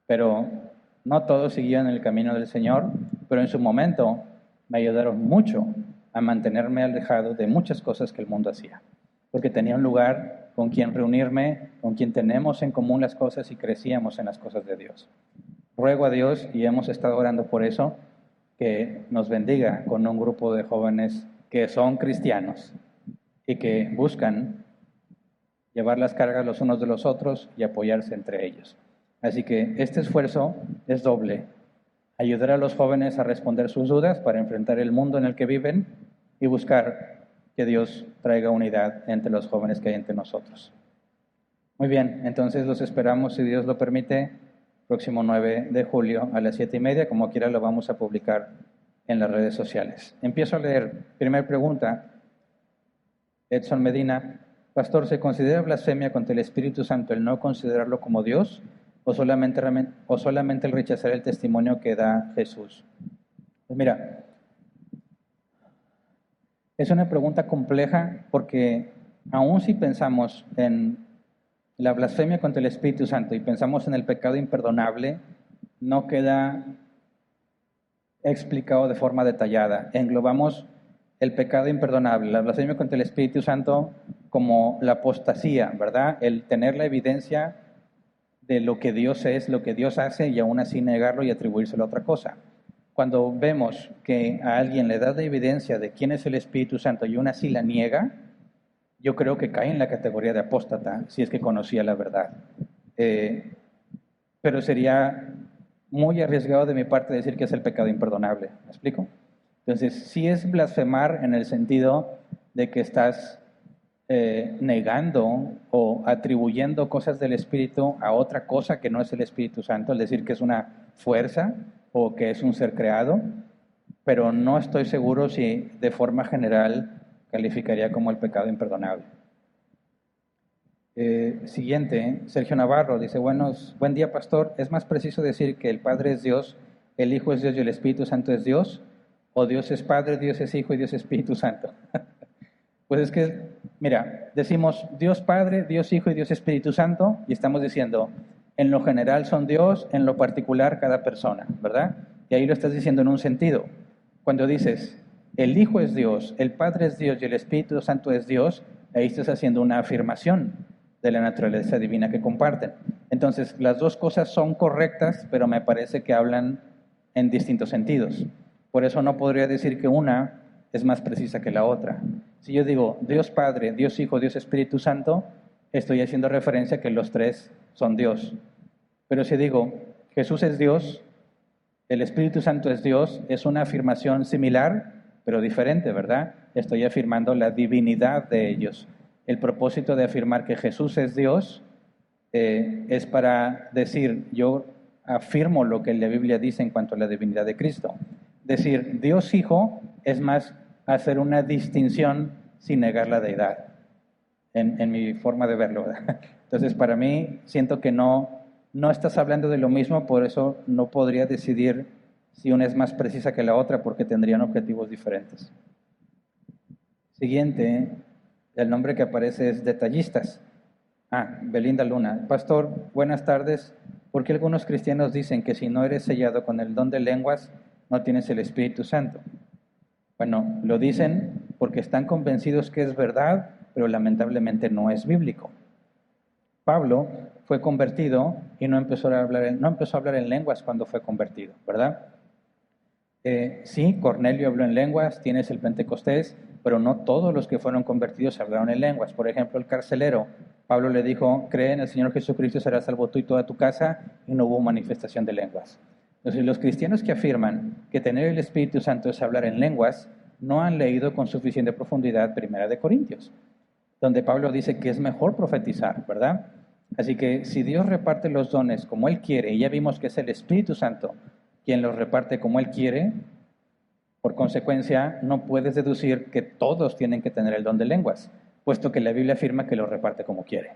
Pero no todos siguieron el camino del Señor, pero en su momento me ayudaron mucho a mantenerme alejado de muchas cosas que el mundo hacía. Porque tenía un lugar con quien reunirme, con quien tenemos en común las cosas y crecíamos en las cosas de Dios. Ruego a Dios, y hemos estado orando por eso, que nos bendiga con un grupo de jóvenes que son cristianos y que buscan llevar las cargas los unos de los otros y apoyarse entre ellos. Así que este esfuerzo es doble. Ayudar a los jóvenes a responder sus dudas para enfrentar el mundo en el que viven y buscar que Dios traiga unidad entre los jóvenes que hay entre nosotros. Muy bien, entonces los esperamos, si Dios lo permite, próximo 9 de julio a las 7:30, como quiera lo vamos a publicar en las redes sociales. Empiezo a leer. Primera pregunta, Edson Medina. Pastor, ¿se considera blasfemia contra el Espíritu Santo el no considerarlo como Dios o solamente el rechazar el testimonio que da Jesús? Pues mira, es una pregunta compleja porque aun si pensamos en la blasfemia contra el Espíritu Santo y pensamos en el pecado imperdonable, no queda explicado de forma detallada. Englobamos el pecado imperdonable, la blasfemia contra el Espíritu Santo como la apostasía, ¿verdad? El tener la evidencia de lo que Dios es, lo que Dios hace y aún así negarlo y atribuírselo a otra cosa. Cuando vemos que a alguien le da la evidencia de quién es el Espíritu Santo y aún así la niega, yo creo que cae en la categoría de apóstata, si es que conocía la verdad. Pero sería muy arriesgado de mi parte decir que es el pecado imperdonable. ¿Me explico? Entonces, sí es blasfemar en el sentido de que estás negando o atribuyendo cosas del Espíritu a otra cosa que no es el Espíritu Santo, es decir, que es una fuerza o que es un ser creado, pero no estoy seguro si de forma general calificaría como el pecado imperdonable. Siguiente, Sergio Navarro dice, buen día, pastor. ¿Es más preciso decir que el Padre es Dios, el Hijo es Dios y el Espíritu Santo es Dios? ¿O Dios es Padre, Dios es Hijo y Dios es Espíritu Santo? Pues es que, mira, decimos Dios Padre, Dios Hijo y Dios Espíritu Santo, y estamos diciendo, en lo general son Dios, en lo particular cada persona, ¿verdad? Y ahí lo estás diciendo en un sentido. Cuando dices, el Hijo es Dios, el Padre es Dios y el Espíritu Santo es Dios, ahí estás haciendo una afirmación de la naturaleza divina que comparten. Entonces, las dos cosas son correctas, pero me parece que hablan en distintos sentidos. Por eso no podría decir que una es más precisa que la otra. Si yo digo Dios Padre, Dios Hijo, Dios Espíritu Santo, estoy haciendo referencia a que los tres son Dios. Pero si digo Jesús es Dios, el Espíritu Santo es Dios, es una afirmación similar, pero diferente, ¿verdad? Estoy afirmando la divinidad de ellos. El propósito de afirmar que Jesús es Dios es para decir, yo afirmo lo que la Biblia dice en cuanto a la divinidad de Cristo. Decir Dios Hijo es más hacer una distinción sin negar la deidad, en mi forma de verlo, ¿verdad? Entonces, para mí, siento que no estás hablando de lo mismo, por eso no podría decidir si una es más precisa que la otra, porque tendrían objetivos diferentes. Siguiente, el nombre que aparece es Detallistas. Belinda Luna. Pastor, buenas tardes. ¿Por qué algunos cristianos dicen que si no eres sellado con el don de lenguas, no tienes el Espíritu Santo? Bueno, lo dicen porque están convencidos que es verdad, pero lamentablemente no es bíblico. Pablo fue convertido y no empezó a hablar en lenguas cuando fue convertido, ¿verdad? Sí, Cornelio habló en lenguas, tienes el Pentecostés, pero no todos los que fueron convertidos hablaron en lenguas. Por ejemplo, el carcelero, Pablo le dijo, cree en el Señor Jesucristo, serás salvo tú y toda tu casa, y no hubo manifestación de lenguas. Entonces, los cristianos que afirman que tener el Espíritu Santo es hablar en lenguas, no han leído con suficiente profundidad 1 Corintios, donde Pablo dice que es mejor profetizar, ¿verdad? Así que si Dios reparte los dones como Él quiere, y ya vimos que es el Espíritu Santo quien los reparte como Él quiere, por consecuencia no puedes deducir que todos tienen que tener el don de lenguas, puesto que la Biblia afirma que lo reparte como quiere.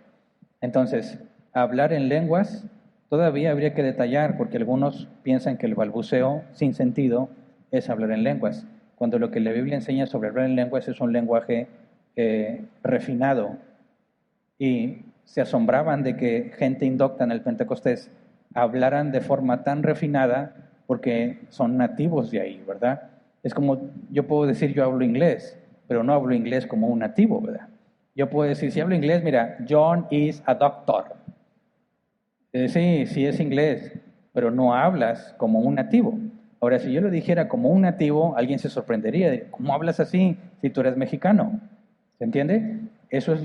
Entonces, hablar en lenguas todavía habría que detallar, porque algunos piensan que el balbuceo sin sentido es hablar en lenguas, cuando lo que la Biblia enseña sobre hablar en lenguas es un lenguaje refinado. Y se asombraban de que gente indocta en el Pentecostés hablaran de forma tan refinada porque son nativos de ahí, ¿verdad? Es como, yo puedo decir yo hablo inglés, pero no hablo inglés como un nativo, ¿verdad? Yo puedo decir, si hablo inglés, mira, John is a doctor. Sí es inglés, pero no hablas como un nativo. Ahora, si yo lo dijera como un nativo, alguien se sorprendería. ¿Cómo hablas así si tú eres mexicano? ¿Se entiende? Eso es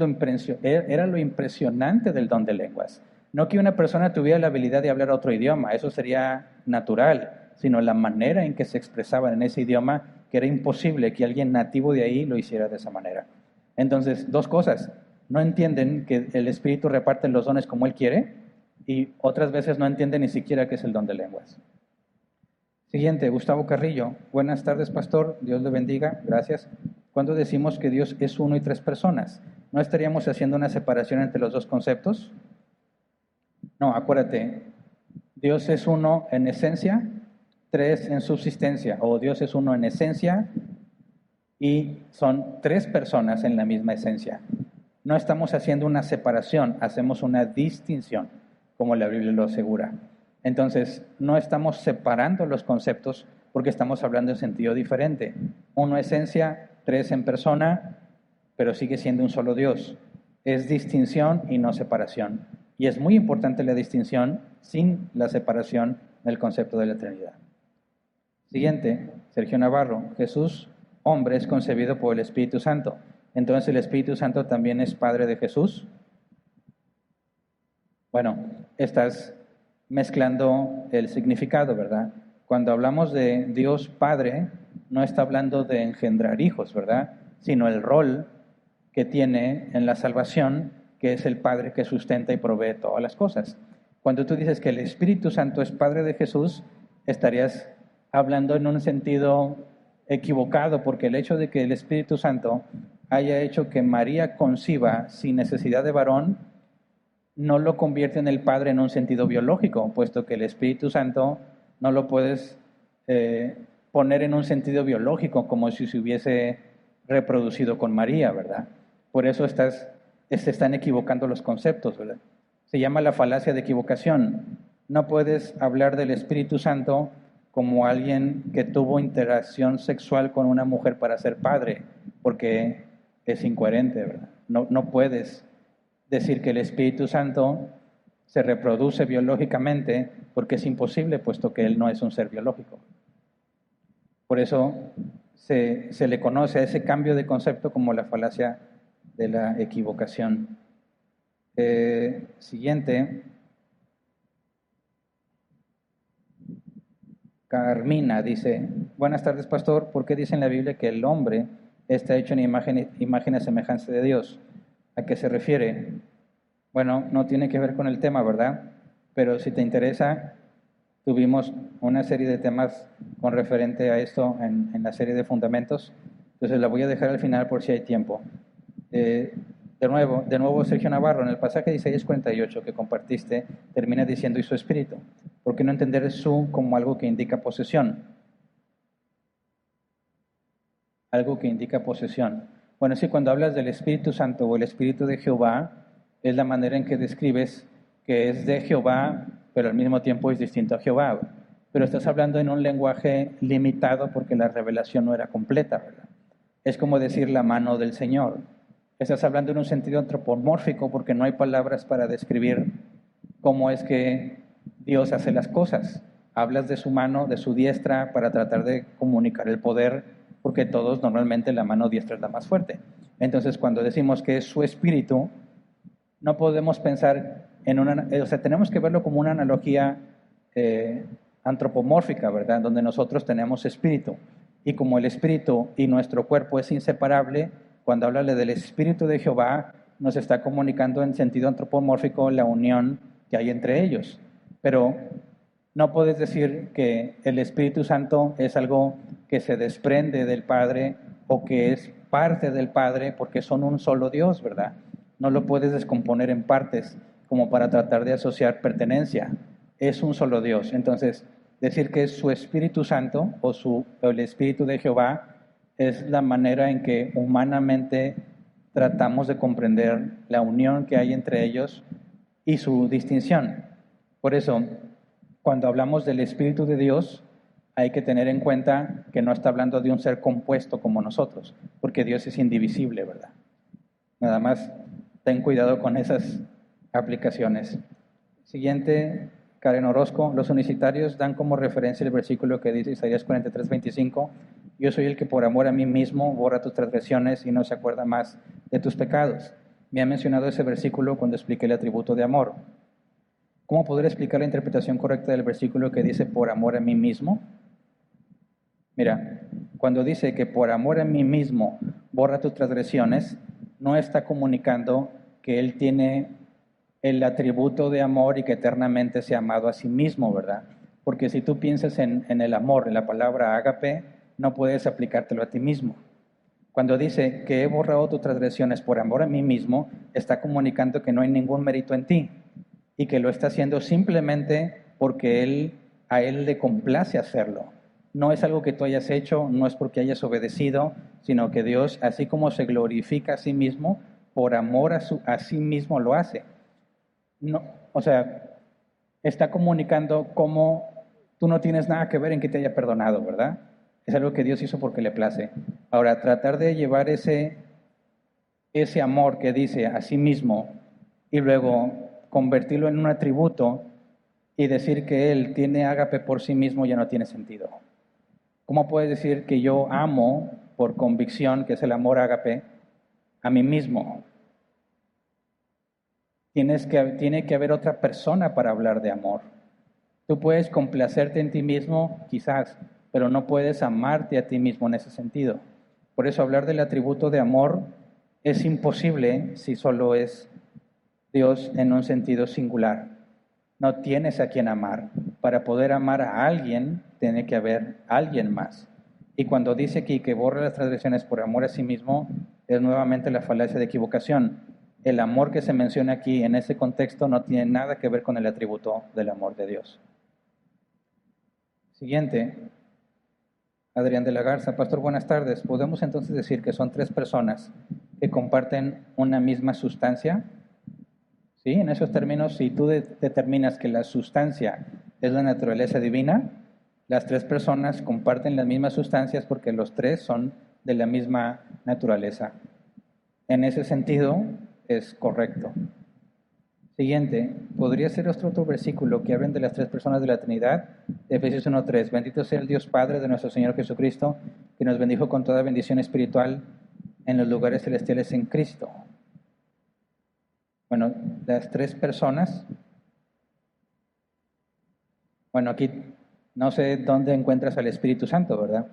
era lo impresionante del don de lenguas. No que una persona tuviera la habilidad de hablar otro idioma, eso sería natural, sino la manera en que se expresaban en ese idioma, que era imposible que alguien nativo de ahí lo hiciera de esa manera. Entonces, dos cosas. No entienden que el Espíritu reparte los dones como Él quiere, y otras veces no entienden ni siquiera qué es el don de lenguas. Siguiente, Gustavo Carrillo. Buenas tardes, pastor. Dios le bendiga. Gracias. Cuando decimos que Dios es uno y tres personas, ¿no estaríamos haciendo una separación entre los dos conceptos? No, acuérdate. Dios es uno en esencia, tres en subsistencia. O Dios es uno en esencia y son tres personas en la misma esencia. No estamos haciendo una separación, hacemos una distinción, como la Biblia lo asegura. Entonces, no estamos separando los conceptos porque estamos hablando en sentido diferente. Uno esencia, tres en persona, pero sigue siendo un solo Dios. Es distinción y no separación. Y es muy importante la distinción sin la separación del concepto de la Trinidad. Siguiente, Sergio Navarro. Jesús, hombre, es concebido por el Espíritu Santo. Entonces, ¿el Espíritu Santo también es Padre de Jesús? Bueno, estás mezclando el significado, ¿verdad? Cuando hablamos de Dios Padre, no está hablando de engendrar hijos, ¿verdad? Sino el rol que tiene en la salvación, que es el Padre que sustenta y provee todas las cosas. Cuando tú dices que el Espíritu Santo es Padre de Jesús, estarías hablando en un sentido equivocado, porque el hecho de que el Espíritu Santo haya hecho que María conciba sin necesidad de varón, no lo convierte en el Padre en un sentido biológico, puesto que el Espíritu Santo no lo puedes poner en un sentido biológico como si se hubiese reproducido con María, ¿verdad? Por eso se están equivocando los conceptos, ¿verdad? Se llama la falacia de equivocación. No puedes hablar del Espíritu Santo como alguien que tuvo interacción sexual con una mujer para ser padre, porque es incoherente, ¿verdad? No puedes decir que el Espíritu Santo se reproduce biológicamente porque es imposible, puesto que Él no es un ser biológico. Por eso se le conoce a ese cambio de concepto como la falacia de la equivocación. Siguiente. Carmina dice, buenas tardes, pastor. ¿Por qué dice en la Biblia que el hombre está hecho en imagen y semejanza de Dios? ¿A qué se refiere? Bueno, no tiene que ver con el tema, ¿verdad? Pero si te interesa, tuvimos una serie de temas con referente a esto en la serie de fundamentos. Entonces la voy a dejar al final por si hay tiempo. De nuevo, Sergio Navarro, en el pasaje de Isaías 48 que compartiste, termina diciendo, y su espíritu. ¿Por qué no entender su como algo que indica posesión? Algo que indica posesión. Bueno, sí, cuando hablas del Espíritu Santo o el Espíritu de Jehová, es la manera en que describes que es de Jehová, pero al mismo tiempo es distinto a Jehová. Pero estás hablando en un lenguaje limitado porque la revelación no era completa, ¿verdad? Es como decir la mano del Señor. Estás hablando en un sentido antropomórfico porque no hay palabras para describir cómo es que Dios hace las cosas. Hablas de su mano, de su diestra, para tratar de comunicar el poder, porque todos normalmente la mano diestra es la más fuerte. Entonces, cuando decimos que es su espíritu, no podemos pensar en tenemos que verlo como una analogía antropomórfica, ¿verdad? Donde nosotros tenemos espíritu. Y como el espíritu y nuestro cuerpo es inseparable, cuando habla del espíritu de Jehová, nos está comunicando en sentido antropomórfico la unión que hay entre ellos. Pero no puedes decir que el Espíritu Santo es algo que se desprende del Padre o que es parte del Padre porque son un solo Dios, ¿verdad? No lo puedes descomponer en partes como para tratar de asociar pertenencia. Es un solo Dios. Entonces, decir que es su Espíritu Santo o el Espíritu de Jehová es la manera en que humanamente tratamos de comprender la unión que hay entre ellos y su distinción. Por eso, cuando hablamos del Espíritu de Dios, hay que tener en cuenta que no está hablando de un ser compuesto como nosotros, porque Dios es indivisible, ¿verdad? Nada más ten cuidado con esas aplicaciones. Siguiente, Karen Orozco. Los unicitarios dan como referencia el versículo que dice Isaías 43:25, yo soy el que por amor a mí mismo borra tus transgresiones y no se acuerda más de tus pecados. Me ha mencionado ese versículo cuando expliqué el atributo de amor. ¿Cómo poder explicar la interpretación correcta del versículo que dice por amor a mí mismo? Mira, cuando dice que por amor a mí mismo borra tus transgresiones, no está comunicando que Él tiene el atributo de amor y que eternamente se ha amado a sí mismo, ¿verdad? Porque si tú piensas en el amor, en la palabra ágape, no puedes aplicártelo a ti mismo. Cuando dice que he borrado tus transgresiones por amor a mí mismo, está comunicando que no hay ningún mérito en ti y que lo está haciendo simplemente porque a Él le complace hacerlo. No es algo que tú hayas hecho, no es porque hayas obedecido, sino que Dios, así como se glorifica a sí mismo, por amor a sí mismo lo hace. No, o sea, está comunicando cómo tú no tienes nada que ver en que te haya perdonado, ¿verdad? Es algo que Dios hizo porque le place. Ahora, tratar de llevar ese amor que dice a sí mismo y luego convertirlo en un atributo y decir que Él tiene ágape por sí mismo ya no tiene sentido. ¿Cómo puedes decir que yo amo por convicción, que es el amor ágape, a mí mismo? Tiene que haber otra persona para hablar de amor. Tú puedes complacerte en ti mismo, quizás, pero no puedes amarte a ti mismo en ese sentido. Por eso hablar del atributo de amor es imposible si solo es Dios en un sentido singular. No tienes a quien amar. Para poder amar a alguien, tiene que haber alguien más. Y cuando dice aquí que borra las transgresiones por amor a sí mismo, es nuevamente la falacia de equivocación. el amor que se menciona aquí en ese contexto no tiene nada que ver con el atributo del amor de Dios. Siguiente, Adrián de la Garza. Pastor, buenas tardes. ¿Podemos entonces decir que son tres personas que comparten una misma sustancia? Sí, en esos términos, si tú determinas que la sustancia es la naturaleza divina, las tres personas comparten las mismas sustancias porque los tres son de la misma naturaleza. En ese sentido, es correcto. Siguiente, ¿podría ser otro versículo que hablen de las tres personas de la Trinidad? Efesios 1:3, bendito sea el Dios Padre de nuestro Señor Jesucristo, que nos bendijo con toda bendición espiritual en los lugares celestiales en Cristo. Bueno, las tres personas, bueno, aquí no sé dónde encuentras al Espíritu Santo, ¿verdad?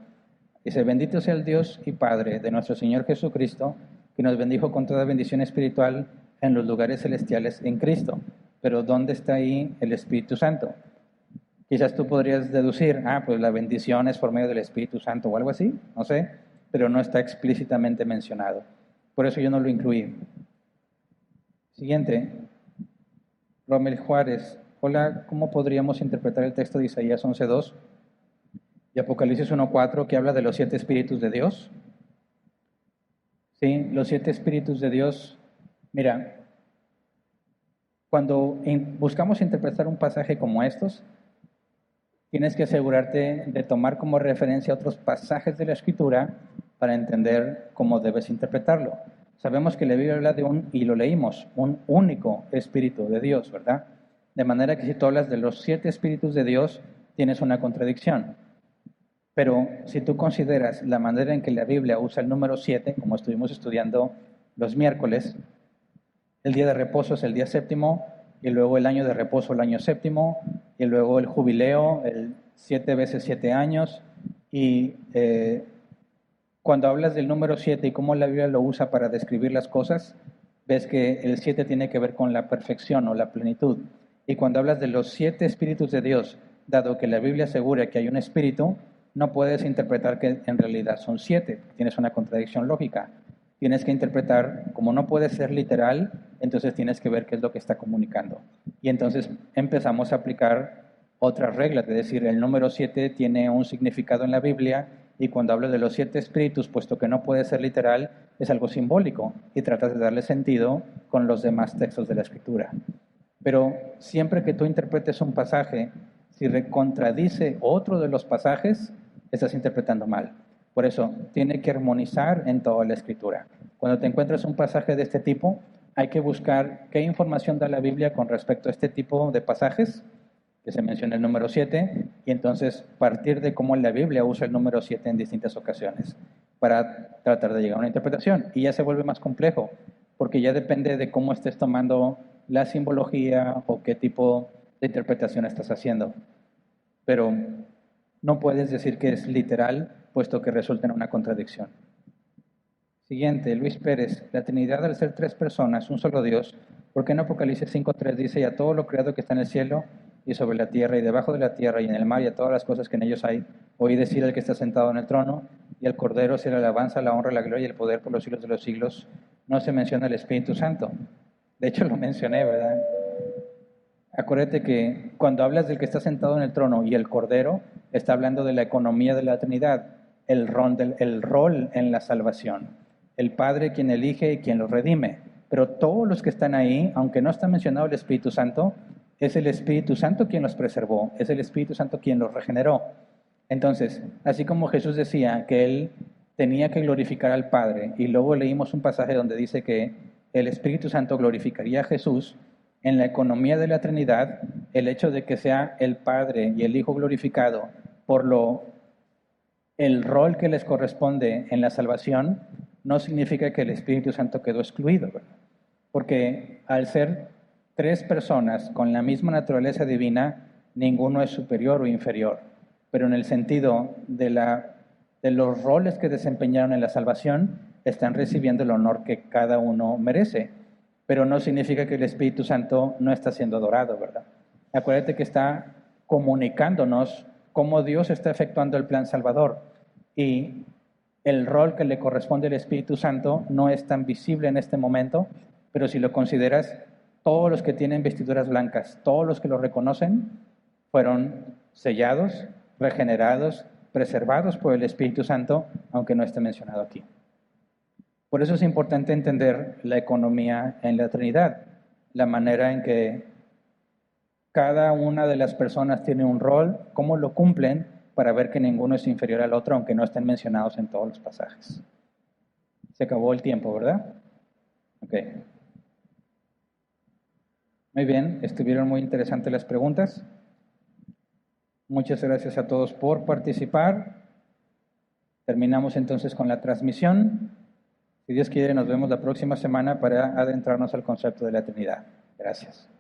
Dice, bendito sea el Dios y Padre de nuestro Señor Jesucristo, que nos bendijo con toda bendición espiritual en los lugares celestiales en Cristo. Pero ¿dónde está ahí el Espíritu Santo? Quizás tú podrías deducir, pues la bendición es por medio del Espíritu Santo o algo así, no sé, pero no está explícitamente mencionado. Por eso yo no lo incluí. Siguiente, Romel Juárez. Hola, ¿cómo podríamos interpretar el texto de Isaías 11:2 y Apocalipsis 1:4 que habla de los 7 espíritus de Dios? Sí, los 7 espíritus de Dios. Mira, cuando buscamos interpretar un pasaje como estos, tienes que asegurarte de tomar como referencia otros pasajes de la Escritura para entender cómo debes interpretarlo. Sabemos que la Biblia habla de y lo leímos, un único Espíritu de Dios, ¿verdad? De manera que si tú hablas de los 7 Espíritus de Dios, tienes una contradicción. Pero si tú consideras la manera en que la Biblia usa el número 7, como estuvimos estudiando los miércoles, el día de reposo es el día séptimo, y luego el año de reposo el año séptimo, y luego el jubileo, el 7 veces 7 años, y cuando hablas del número 7 y cómo la Biblia lo usa para describir las cosas, ves que el 7 tiene que ver con la perfección o la plenitud. Y cuando hablas de los 7 espíritus de Dios, dado que la Biblia asegura que hay un espíritu, no puedes interpretar que en realidad son 7. Tienes una contradicción lógica. Tienes que interpretar, como no puede ser literal, entonces tienes que ver qué es lo que está comunicando. Y entonces empezamos a aplicar otras reglas, es decir, el número 7 tiene un significado en la Biblia, y cuando hablo de los 7 espíritus, puesto que no puede ser literal, es algo simbólico, y tratas de darle sentido con los demás textos de la Escritura. Pero siempre que tú interpretes un pasaje, si contradice otro de los pasajes, estás interpretando mal. Por eso, tiene que armonizar en toda la Escritura. Cuando te encuentras un pasaje de este tipo, hay que buscar qué información da la Biblia con respecto a este tipo de pasajes, que se menciona el número 7, y entonces partir de cómo la Biblia usa el número 7 en distintas ocasiones, para tratar de llegar a una interpretación. Y ya se vuelve más complejo, porque ya depende de cómo estés tomando la simbología o qué tipo de interpretación estás haciendo. Pero no puedes decir que es literal, puesto que resulta en una contradicción. Siguiente, Luis Pérez. La Trinidad, al ser 3 personas, un solo Dios, ¿por qué en Apocalipsis 5:3 dice, y a todo lo creado que está en el cielo y sobre la tierra y debajo de la tierra y en el mar y a todas las cosas que en ellos hay, oí decir al que está sentado en el trono y al Cordero sea la alabanza, la honra, la gloria y el poder por los siglos de los siglos? No se menciona el Espíritu Santo. De hecho, lo mencioné, ¿verdad? Acuérdate que cuando hablas del que está sentado en el trono y el Cordero, está hablando de la economía de la Trinidad, el rol en la salvación. El Padre quien elige y quien los redime. Pero todos los que están ahí, aunque no está mencionado el Espíritu Santo, es el Espíritu Santo quien los preservó, es el Espíritu Santo quien los regeneró. Entonces, así como Jesús decía que Él tenía que glorificar al Padre, y luego leímos un pasaje donde dice que el Espíritu Santo glorificaría a Jesús, en la economía de la Trinidad, el hecho de que sea el Padre y el Hijo glorificado por el rol que les corresponde en la salvación, no significa que el Espíritu Santo quedó excluido, ¿verdad? Porque al ser 3 personas con la misma naturaleza divina, ninguno es superior o inferior. Pero en el sentido de los roles que desempeñaron en la salvación, están recibiendo el honor que cada uno merece. Pero no significa que el Espíritu Santo no está siendo adorado, ¿verdad? Acuérdate que está comunicándonos cómo Dios está efectuando el plan salvador. Y el rol que le corresponde al Espíritu Santo no es tan visible en este momento, pero si lo consideras, todos los que tienen vestiduras blancas, todos los que lo reconocen, fueron sellados, regenerados, preservados por el Espíritu Santo, aunque no esté mencionado aquí. Por eso es importante entender la economía en la Trinidad, la manera en que cada una de las personas tiene un rol, cómo lo cumplen, para ver que ninguno es inferior al otro, aunque no estén mencionados en todos los pasajes. Se acabó el tiempo, ¿verdad? Ok. Muy bien, estuvieron muy interesantes las preguntas. Muchas gracias a todos por participar. Terminamos entonces con la transmisión. Si Dios quiere, nos vemos la próxima semana para adentrarnos al concepto de la Trinidad. Gracias.